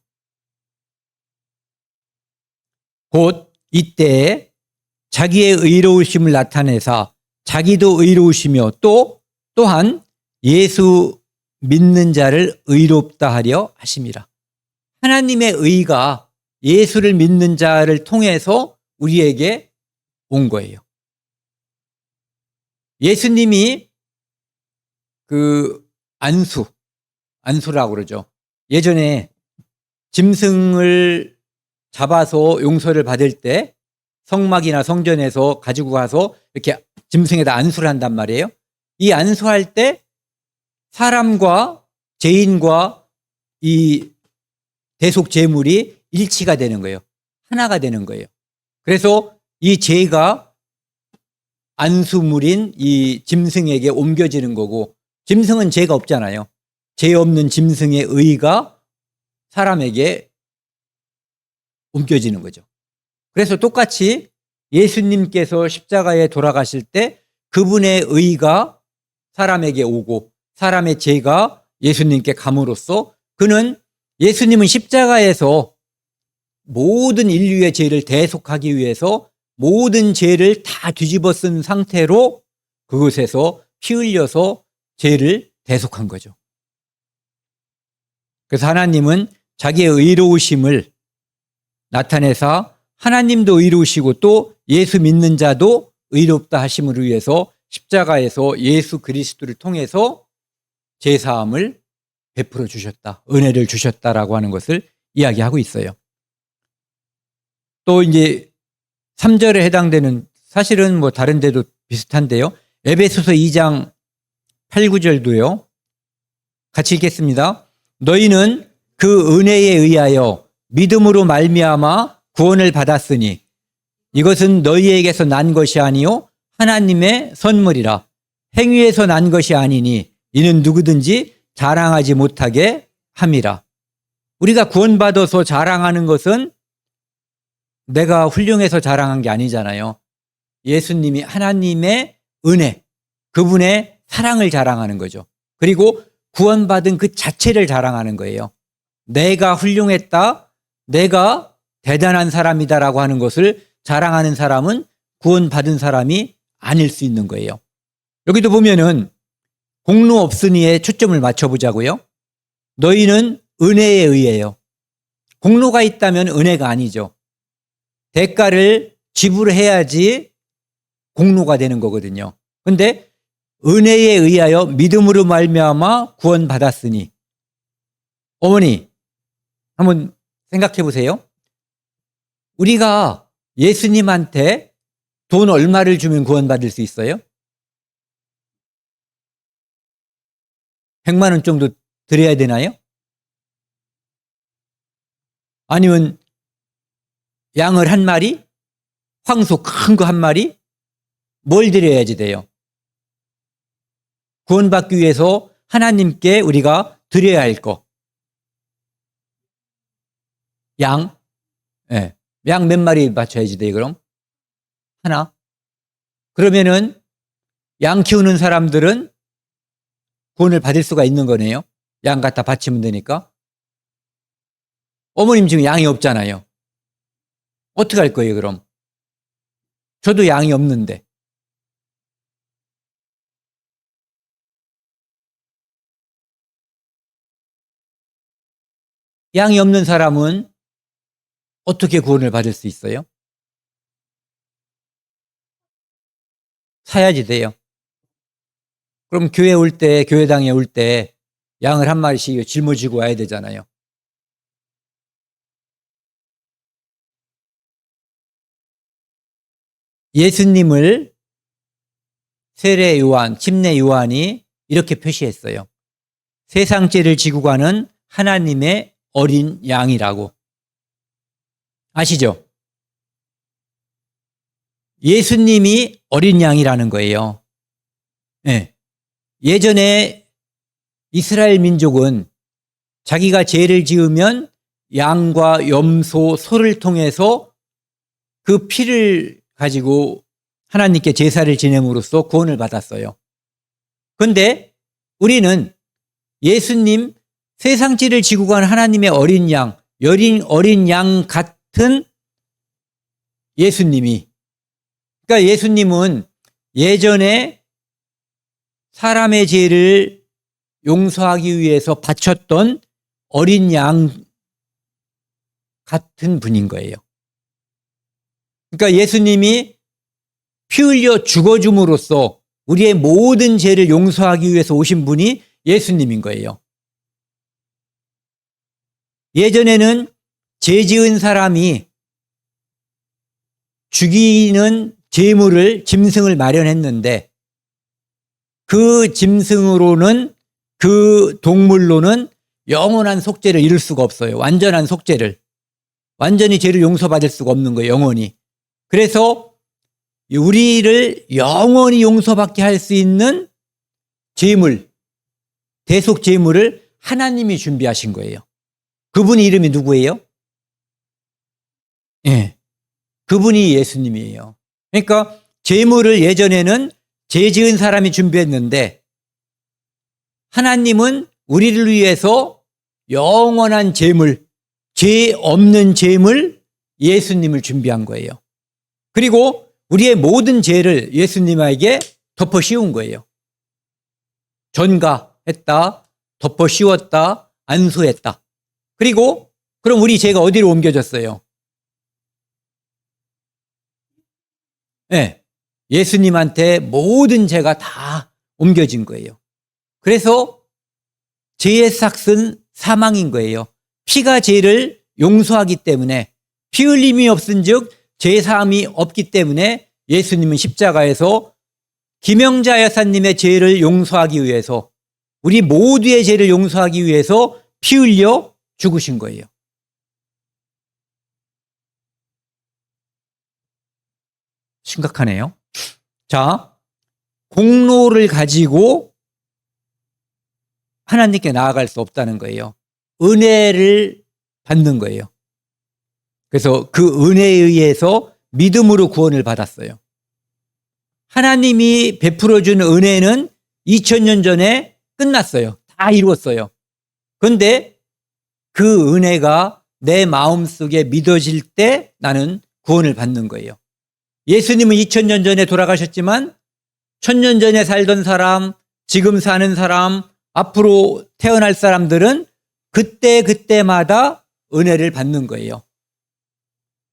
Speaker 1: 곧 이때에 자기의 의로우심을 나타내사 자기도 의로우시며 또한 예수 믿는 자를 의롭다 하려 하심이라. 하나님의 의가 예수를 믿는 자를 통해서 우리에게 온 거예요. 예수님이 그 안수라고 그러죠. 예전에 짐승을 잡아서 용서를 받을 때 성막이나 성전에서 가지고 가서 이렇게 짐승에다 안수를 한단 말이에요. 이 안수할 때 사람과 죄인과 이 대속 제물이 일치가 되는 거예요. 하나가 되는 거예요. 그래서 이 죄가 안수물인 이 짐승에게 옮겨지는 거고, 짐승은 죄가 없잖아요. 죄 없는 짐승의 의가 사람에게 옮겨지는 거죠. 그래서 똑같이 예수님께서 십자가에 돌아가실 때 그분의 의가 사람에게 오고 사람의 죄가 예수님께 감으로써 예수님은 십자가에서 모든 인류의 죄를 대속하기 위해서 모든 죄를 다 뒤집어 쓴 상태로 그곳에서 피 흘려서 죄를 대속한 거죠. 그래서 하나님은 자기의 의로우심을 나타내사 하나님도 의로우시고 또 예수 믿는 자도 의롭다 하심을 위해서 십자가에서 예수 그리스도를 통해서 죄사함을 베풀어 주셨다. 은혜를 주셨다라고 하는 것을 이야기하고 있어요. 또 이제 3절에 해당되는, 사실은 뭐 다른 데도 비슷한데요. 에베소서 2장 8, 9절도요. 같이 읽겠습니다. 너희는 그 은혜에 의하여 믿음으로 말미암아 구원을 받았으니 이것은 너희에게서 난 것이 아니요 하나님의 선물이라. 행위에서 난 것이 아니니 이는 누구든지 자랑하지 못하게 함이라. 우리가 구원받아서 자랑하는 것은 내가 훌륭해서 자랑한 게 아니잖아요. 예수님이 하나님의 은혜, 그분의 사랑을 자랑하는 거죠. 그리고 구원받은 그 자체를 자랑하는 거예요. 내가 훌륭했다, 내가 대단한 사람이다라고 하는 것을 자랑하는 사람은 구원받은 사람이 아닐 수 있는 거예요. 여기도 보면은 공로 없으니에 초점을 맞춰보자고요. 너희는 은혜에 의해요. 공로가 있다면 은혜가 아니죠. 대가를 지불해야지 공로가 되는 거거든요. 그런데 은혜에 의하여 믿음으로 말미암아 구원받았으니, 어머니 한번 생각해 보세요. 우리가 예수님한테 돈 얼마를 주면 구원받을 수 있어요? 100만 원 정도 드려야 되나요? 아니면 양을 한 마리? 황소 큰 거 한 마리? 뭘 드려야지 돼요? 구원받기 위해서 하나님께 우리가 드려야 할 거. 양? 네. 양 몇 마리 맞춰야지 돼요, 그럼? 하나? 그러면은 양 키우는 사람들은 구원을 받을 수가 있는 거네요. 양 갖다 바치면 되니까. 어머님 지금 양이 없잖아요. 어떻게 할 거예요, 그럼? 저도 양이 없는데. 양이 없는 사람은 어떻게 구원을 받을 수 있어요? 사야지 돼요. 그럼 교회 올 때, 교회당에 올 때 양을 한 마리씩 짊어지고 와야 되잖아요. 예수님을 세례 요한, 침례 요한이 이렇게 표시했어요. 세상 죄를 지고 가는 하나님의 어린 양이라고. 아시죠? 예수님이 어린 양이라는 거예요. 네. 예전에 이스라엘 민족은 자기가 죄를 지으면 양과 염소, 소를 통해서 그 피를 가지고 하나님께 제사를 지냄으로써 구원을 받았어요. 그런데 우리는 예수님, 세상 죄를 지고 간 하나님의 어린 양, 어린 양 같은 예수님이, 그러니까 예수님은 예전에 사람의 죄를 용서하기 위해서 바쳤던 어린 양 같은 분인 거예요. 그러니까 예수님이 피 흘려 죽어줌으로써 우리의 모든 죄를 용서하기 위해서 오신 분이 예수님인 거예요. 예전에는 죄 지은 사람이 죽이는 제물을, 짐승을 마련했는데 그 짐승으로는, 그 동물로는 영원한 속죄를 이룰 수가 없어요. 완전한 속죄를. 완전히 죄를 용서받을 수가 없는 거예요, 영원히. 그래서 우리를 영원히 용서받게 할 수 있는 제물, 대속 제물을 하나님이 준비하신 거예요. 그분의 이름이 누구예요? 예. 그분이 예수님이에요. 그러니까 제물을 예전에는 죄 지은 사람이 준비했는데 하나님은 우리를 위해서 영원한 제물, 죄 없는 제물, 예수님을 준비한 거예요. 그리고 우리의 모든 죄를 예수님에게 덮어 씌운 거예요. 전가했다, 덮어 씌웠다, 안수했다. 그리고 그럼 우리 죄가 어디로 옮겨졌어요? 네, 예수님한테 모든 죄가 다 옮겨진 거예요. 그래서 죄의 삭은 사망인 거예요. 피가 죄를 용서하기 때문에, 피 흘림이 없은즉 죄 사함이 없기 때문에 예수님은 십자가에서 김영자 여사님의 죄를 용서하기 위해서, 우리 모두의 죄를 용서하기 위해서 피 흘려 죽으신 거예요. 심각하네요. 자, 공로를 가지고 하나님께 나아갈 수 없다는 거예요. 은혜를 받는 거예요. 그래서 그 은혜에 의해서 믿음으로 구원을 받았어요. 하나님이 베풀어준 은혜는 2000년 전에 끝났어요. 다 이루었어요. 그런데 그 은혜가 내 마음속에 믿어질 때 나는 구원을 받는 거예요. 예수님은 2000년 전에 돌아가셨지만 1000년 전에 살던 사람, 지금 사는 사람, 앞으로 태어날 사람들은 그때마다 은혜를 받는 거예요.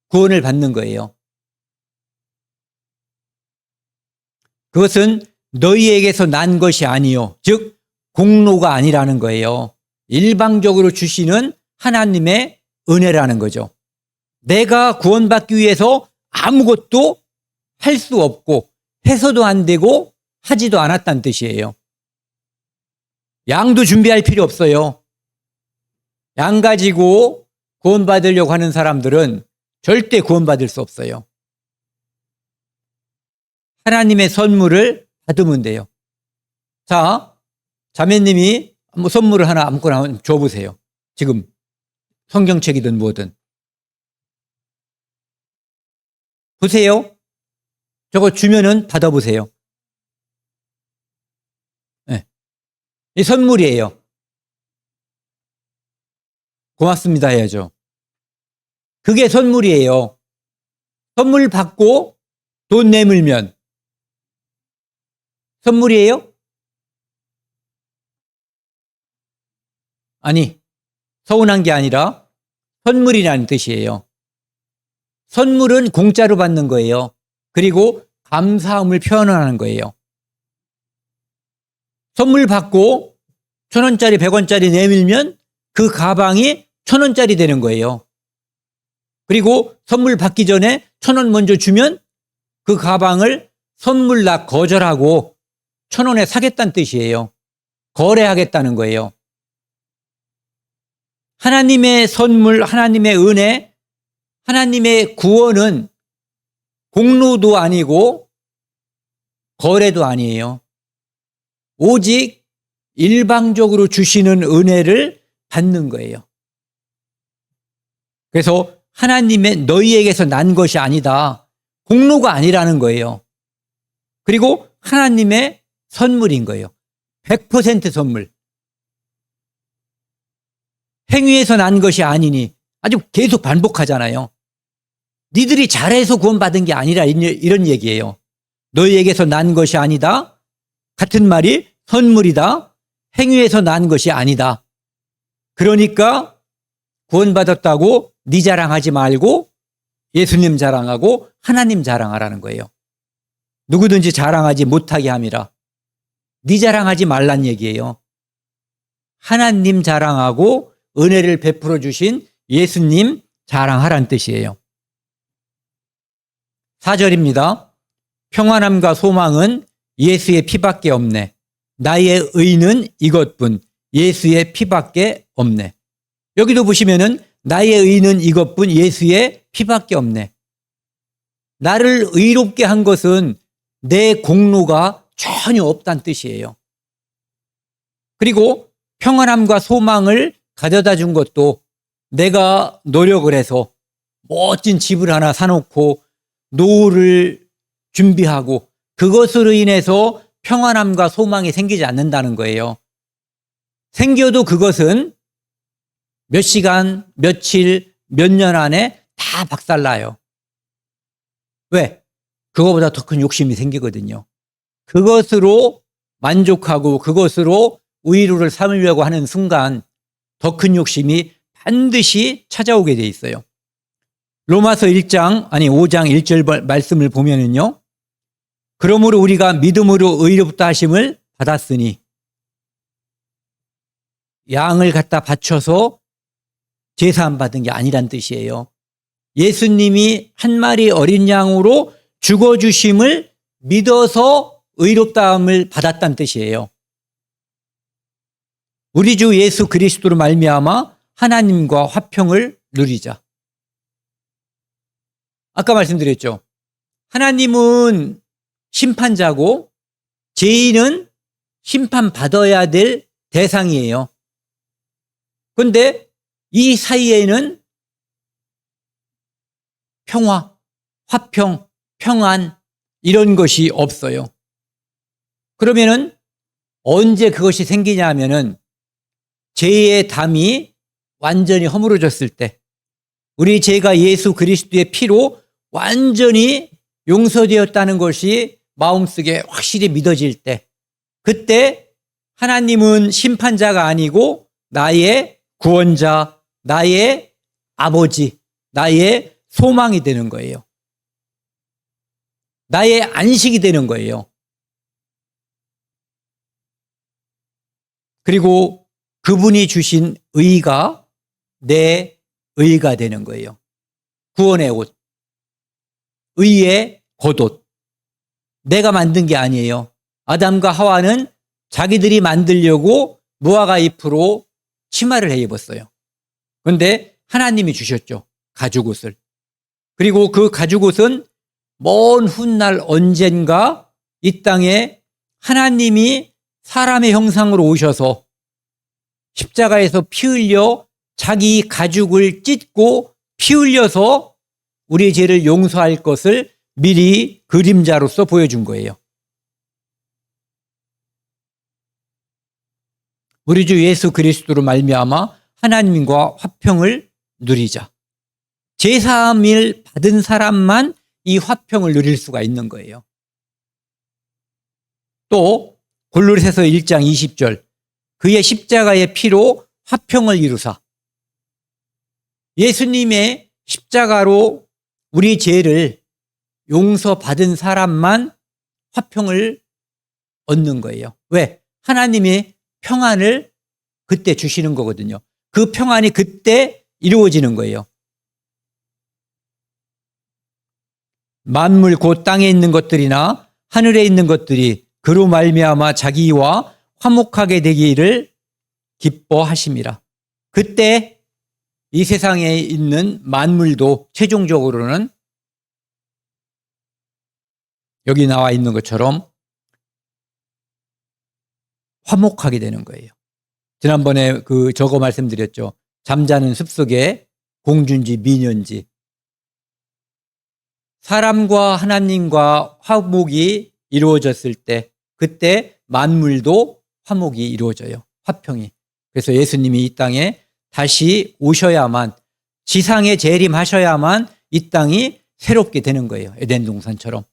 Speaker 1: 구원을 받는 거예요. 그것은 너희에게서 난 것이 아니요, 즉 공로가 아니라는 거예요. 일방적으로 주시는 하나님의 은혜라는 거죠. 내가 구원받기 위해서 아무것도 할 수 없고 해서도 안 되고 하지도 않았다는 뜻이에요. 양도 준비할 필요 없어요. 양 가지고 구원받으려고 하는 사람들은 절대 구원받을 수 없어요. 하나님의 선물을 받으면 돼요. 자, 자매님이 뭐 선물을 하나 아무거나 줘보세요. 지금 성경책이든 뭐든. 보세요. 저거 주면은 받아보세요. 네. 이 선물이에요. 고맙습니다 해야죠. 그게 선물이에요. 선물 받고 돈 내밀면 선물이에요? 아니, 서운한 게 아니라 선물이라는 뜻이에요. 선물은 공짜로 받는 거예요. 그리고 감사함을 표현하는 거예요. 선물 받고 1000원짜리, 100원짜리 내밀면 그 가방이 1000원짜리 되는 거예요. 그리고 선물 받기 전에 1000원 먼저 주면 그 가방을 선물 나 거절하고 1000원에 사겠다는 뜻이에요. 거래하겠다는 거예요. 하나님의 선물, 하나님의 은혜, 하나님의 구원은 공로도 아니고 거래도 아니에요. 오직 일방적으로 주시는 은혜를 받는 거예요. 그래서 하나님의 너희에게서 난 것이 아니다. 공로가 아니라는 거예요. 그리고 하나님의 선물인 거예요. 100% 선물. 행위에서 난 것이 아니니, 아주 계속 반복하잖아요. 니들이 잘해서 구원받은 게 아니라 이런 얘기예요. 너희에게서 난 것이 아니다. 같은 말이 선물이다. 행위에서 난 것이 아니다. 그러니까 구원받았다고 네 자랑하지 말고 예수님 자랑하고 하나님 자랑하라는 거예요. 누구든지 자랑하지 못하게 함이라. 네 자랑하지 말란 얘기예요. 하나님 자랑하고 은혜를 베풀어 주신 예수님 자랑하란 뜻이에요. 4절입니다. 평안함과 소망은 예수의 피밖에 없네. 나의 의는 이것뿐. 예수의 피밖에 없네. 여기도 보시면은 나의 의는 이것뿐. 예수의 피밖에 없네. 나를 의롭게 한 것은 내 공로가 전혀 없다는 뜻이에요. 그리고 평안함과 소망을 가져다 준 것도 내가 노력을 해서 멋진 집을 하나 사놓고 노후를 준비하고 그것으로 인해서 평안함과 소망이 생기지 않는다는 거예요. 생겨도 그것은 몇 시간, 며칠, 몇 년 안에 다 박살나요. 왜? 그거보다 더 큰 욕심이 생기거든요. 그것으로 만족하고 그것으로 의로를 삼으려고 하는 순간 더 큰 욕심이 반드시 찾아오게 돼 있어요. 로마서 5장 1절 말씀을 보면은요. 그러므로 우리가 믿음으로 의롭다 하심을 받았으니 양을 갖다 바쳐서 제사함 받은 게 아니란 뜻이에요. 예수님이 한 마리 어린 양으로 죽어주심을 믿어서 의롭다함을 받았다는 뜻이에요. 우리 주 예수 그리스도로 말미암아 하나님과 화평을 누리자. 아까 말씀드렸죠. 하나님은 심판자고 죄인은 심판받아야 될 대상이에요. 그런데 이 사이에는 평화, 화평, 평안 이런 것이 없어요. 그러면은 언제 그것이 생기냐 하면은 죄의 담이 완전히 허물어졌을 때, 우리 죄가 예수 그리스도의 피로 완전히 용서되었다는 것이 마음속에 확실히 믿어질 때, 그때 하나님은 심판자가 아니고 나의 구원자, 나의 아버지, 나의 소망이 되는 거예요. 나의 안식이 되는 거예요. 그리고 그분이 주신 의가 내 의가 되는 거예요. 구원의 옷, 의의 겉옷. 내가 만든 게 아니에요. 아담과 하와는 자기들이 만들려고 무화과 잎으로 치마를 해 입었어요. 그런데 하나님이 주셨죠. 가죽옷을. 그리고 그 가죽옷은 먼 훗날 언젠가 이 땅에 하나님이 사람의 형상으로 오셔서 십자가에서 피 흘려 자기 가죽을 찢고 피 흘려서 우리 죄를 용서할 것을 미리 그림자로서 보여준 거예요. 우리 주 예수 그리스도로 말미암아 하나님과 화평을 누리자. 제사함을 받은 사람만 이 화평을 누릴 수가 있는 거예요. 또 골로새서 1장 20절 그의 십자가의 피로 화평을 이루사. 예수님의 십자가로 우리 죄를 용서받은 사람만 화평을 얻는 거예요. 왜? 하나님이 평안을 그때 주시는 거거든요. 그 평안이 그때 이루어지는 거예요. 만물 곧 땅에 있는 것들이나 하늘에 있는 것들이 그로 말미암아 자기와 화목하게 되기를 기뻐하심이라. 그때 이 세상에 있는 만물도 최종적으로는 여기 나와 있는 것처럼 화목하게 되는 거예요. 지난번에 저거 말씀드렸죠. 잠자는 숲속에 공주인지 미녀인지. 사람과 하나님과 화목이 이루어졌을 때 그때 만물도 화목이 이루어져요. 화평이. 그래서 예수님이 이 땅에 다시 오셔야만, 지상에 재림하셔야만 이 땅이 새롭게 되는 거예요. 에덴 동산처럼.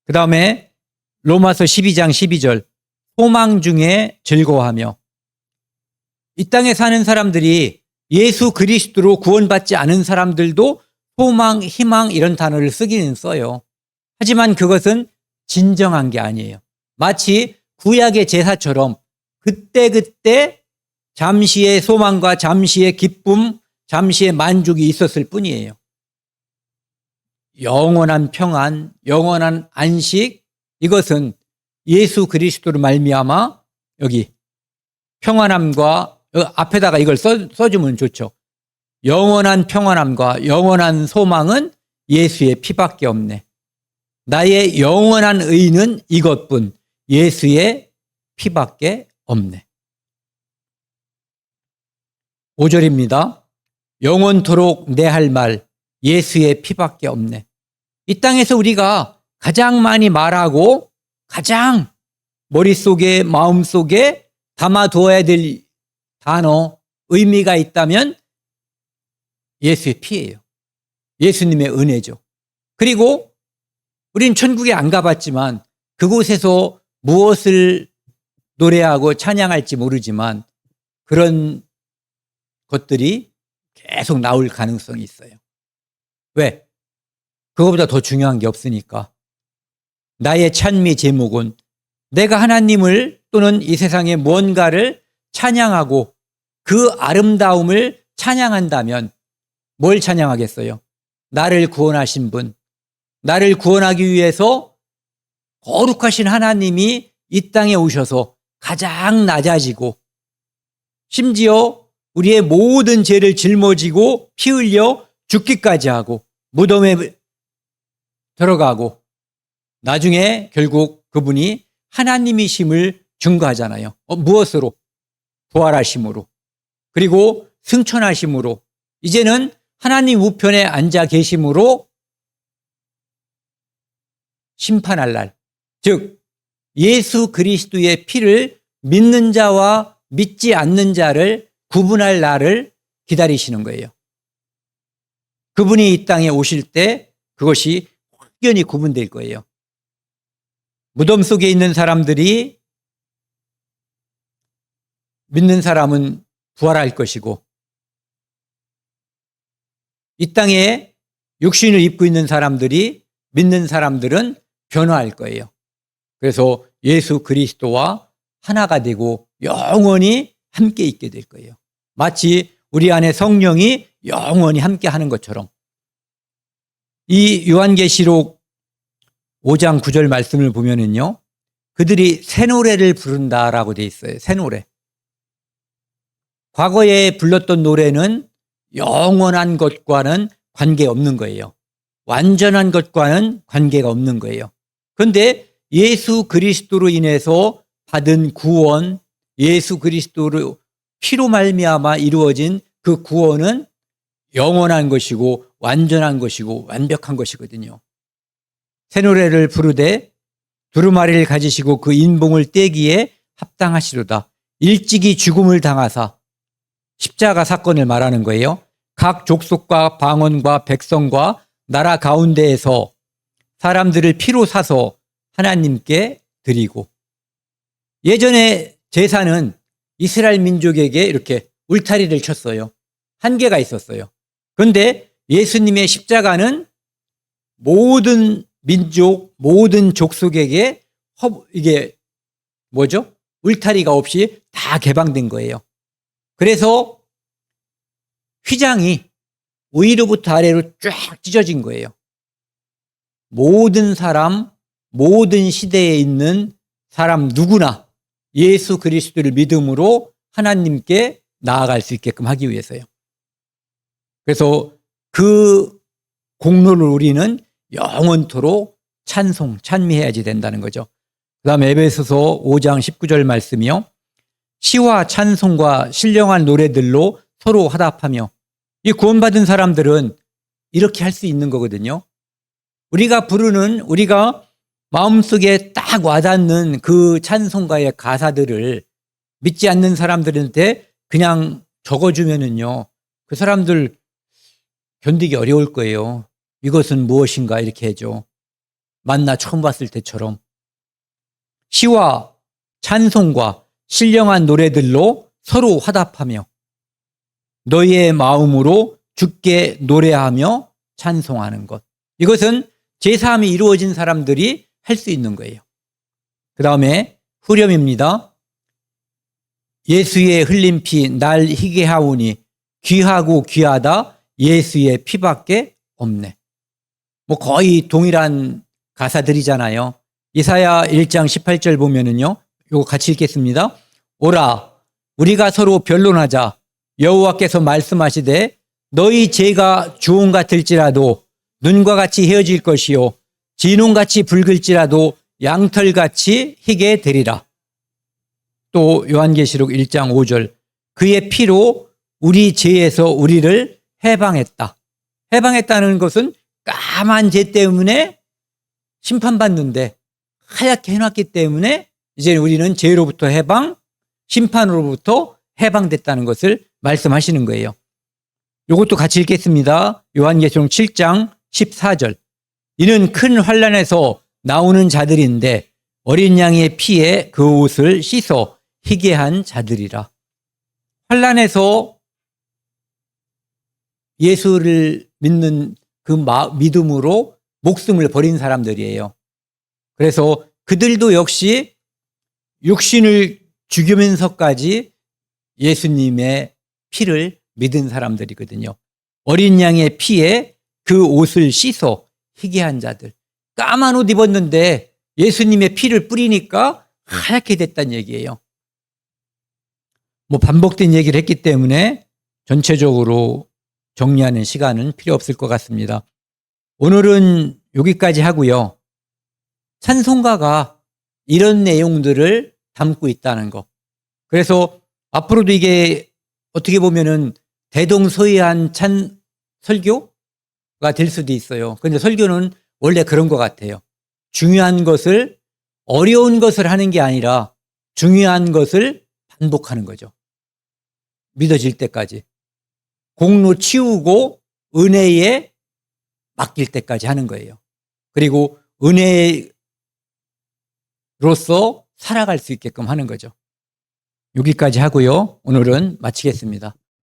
Speaker 1: 그 다음에 로마서 12장 12절 소망 중에 즐거워하며. 이 땅에 사는 사람들이 예수 그리스도로 구원받지 않은 사람들도 소망, 희망 이런 단어를 쓰기는 써요. 하지만 그것은 진정한 게 아니에요. 마치 구약의 제사처럼 그때그때 잠시의 소망과 잠시의 기쁨, 잠시의 만족이 있었을 뿐이에요. 영원한 평안, 영원한 안식, 이것은 예수 그리스도로 말미암아 여기 평안함과 앞에다가 이걸 써주면 좋죠. 영원한 평안함과 영원한 소망은 예수의 피밖에 없네. 나의 영원한 의는 이것뿐, 예수의 피밖에 없네. 5절입니다. 영원토록 내 할 말, 예수의 피밖에 없네. 이 땅에서 우리가 가장 많이 말하고 가장 머릿속에 마음속에 담아두어야 될 단어, 의미가 있다면 예수의 피예요. 예수님의 은혜죠. 그리고 우린 천국에 안 가봤지만 그곳에서 무엇을 노래하고 찬양할지 모르지만 그런 것들이 계속 나올 가능성이 있어요. 왜? 그거보다 더 중요한 게 없으니까. 나의 찬미 제목은 내가 하나님을 또는 이 세상의 무언가를 찬양하고 그 아름다움을 찬양한다면 뭘 찬양하겠어요? 나를 구원하신 분, 나를 구원하기 위해서 거룩하신 하나님이 이 땅에 오셔서 가장 낮아지고 심지어 우리의 모든 죄를 짊어지고 피 흘려 죽기까지 하고 무덤에 들어가고 나중에 결국 그분이 하나님이심을 증거하잖아요. 무엇으로? 부활하심으로. 그리고 승천하심으로. 이제는 하나님 우편에 앉아 계심으로 심판할 날. 즉 예수 그리스도의 피를 믿는 자와 믿지 않는 자를 구분할 날을 기다리시는 거예요. 그분이 이 땅에 오실 때 그것이 확연히 구분될 거예요. 무덤 속에 있는 사람들이 믿는 사람은 부활할 것이고 이 땅에 육신을 입고 있는 사람들이 믿는 사람들은 변화할 거예요. 그래서 예수 그리스도와 하나가 되고 영원히 함께 있게 될 거예요. 마치 우리 안에 성령이 영원히 함께 하는 것처럼. 이 요한계시록 5장 9절 말씀을 보면은요, 그들이 새 노래를 부른다라고 돼 있어요. 새 노래. 과거에 불렀던 노래는 영원한 것과는 관계없는 거예요. 완전한 것과는 관계가 없는 거예요. 그런데 예수 그리스도로 인해서 받은 구원, 예수 그리스도로 피로 말미암아 이루어진 그 구원은 영원한 것이고 완전한 것이고 완벽한 것이거든요. 새 노래를 부르되 두루마리를 가지시고 그 인봉을 떼기에 합당하시로다. 일찍이 죽음을 당하사, 십자가 사건을 말하는 거예요. 각 족속과 방언과 백성과 나라 가운데에서 사람들을 피로 사서 하나님께 드리고, 예전에 제사는 이스라엘 민족에게 이렇게 울타리를 쳤어요. 한계가 있었어요. 그런데 예수님의 십자가는 모든 민족, 모든 족속에게 이게 뭐죠? 울타리가 없이 다 개방된 거예요. 그래서 휘장이 위로부터 아래로 쫙 찢어진 거예요. 모든 사람, 모든 시대에 있는 사람 누구나 예수 그리스도를 믿음으로 하나님께 나아갈 수 있게끔 하기 위해서요. 그래서 그 공로를 우리는 영원토록 찬송, 찬미해야지 된다는 거죠. 그 다음에 에베소서 5장 19절 말씀이요. 시와 찬송과 신령한 노래들로 서로 화답하며, 이 구원받은 사람들은 이렇게 할 수 있는 거거든요. 우리가 부르는, 우리가 마음속에 딱 와닿는 그 찬송가의 가사들을 믿지 않는 사람들한테 그냥 적어주면은요, 그 사람들 견디기 어려울 거예요. 이것은 무엇인가 이렇게 해줘. 만나 처음 봤을 때처럼. 시와 찬송과 신령한 노래들로 서로 화답하며 너희의 마음으로 주께 노래하며 찬송하는 것. 이것은 제사함이 이루어진 사람들이 할 수 있는 거예요. 그 다음에 후렴입니다. 예수의 흘린 피 날 희게 하오니 귀하고 귀하다 예수의 피밖에 없네. 뭐 거의 동일한 가사들이잖아요. 이사야 1장 18절 보면은요, 이거 같이 읽겠습니다. 오라, 우리가 서로 변론하자. 여호와께서 말씀하시되 너희 죄가 주홍 같을지라도 눈과 같이 헤어질 것이요 진홍같이 붉을지라도 양털같이 희게 되리라. 또 요한계시록 1장 5절 그의 피로 우리 죄에서 우리를 해방했다. 해방했다는 것은 까만 죄 때문에 심판받는데 하얗게 해놨기 때문에 이제 우리는 죄로부터 해방, 심판으로부터 해방됐다는 것을 말씀하시는 거예요. 이것도 같이 읽겠습니다. 요한계시록 7장 14절 이는 큰 환난에서 나오는 자들인데 어린 양의 피에 그 옷을 씻어 희게 한 자들이라. 환난에서 예수를 믿는 그 믿음으로 목숨을 버린 사람들이에요. 그래서 그들도 역시 육신을 죽이면서까지 예수님의 피를 믿은 사람들이거든요. 어린 양의 피에 그 옷을 씻어 희게 한 자들. 까만 옷 입었는데 예수님의 피를 뿌리니까 하얗게 됐다는 얘기예요. 반복된 얘기를 했기 때문에 전체적으로 정리하는 시간은 필요 없을 것 같습니다. 오늘은 여기까지 하고요. 찬송가가 이런 내용들을 담고 있다는 거. 그래서 앞으로도 이게 어떻게 보면은 대동소이한 설교가 될 수도 있어요. 그런데 설교는 원래 그런 것 같아요. 중요한 것을, 어려운 것을 하는 게 아니라 중요한 것을 반복하는 거죠. 믿어질 때까지. 공로 치우고 은혜에 맡길 때까지 하는 거예요. 그리고 은혜로서 살아갈 수 있게끔 하는 거죠. 여기까지 하고요. 오늘은 마치겠습니다.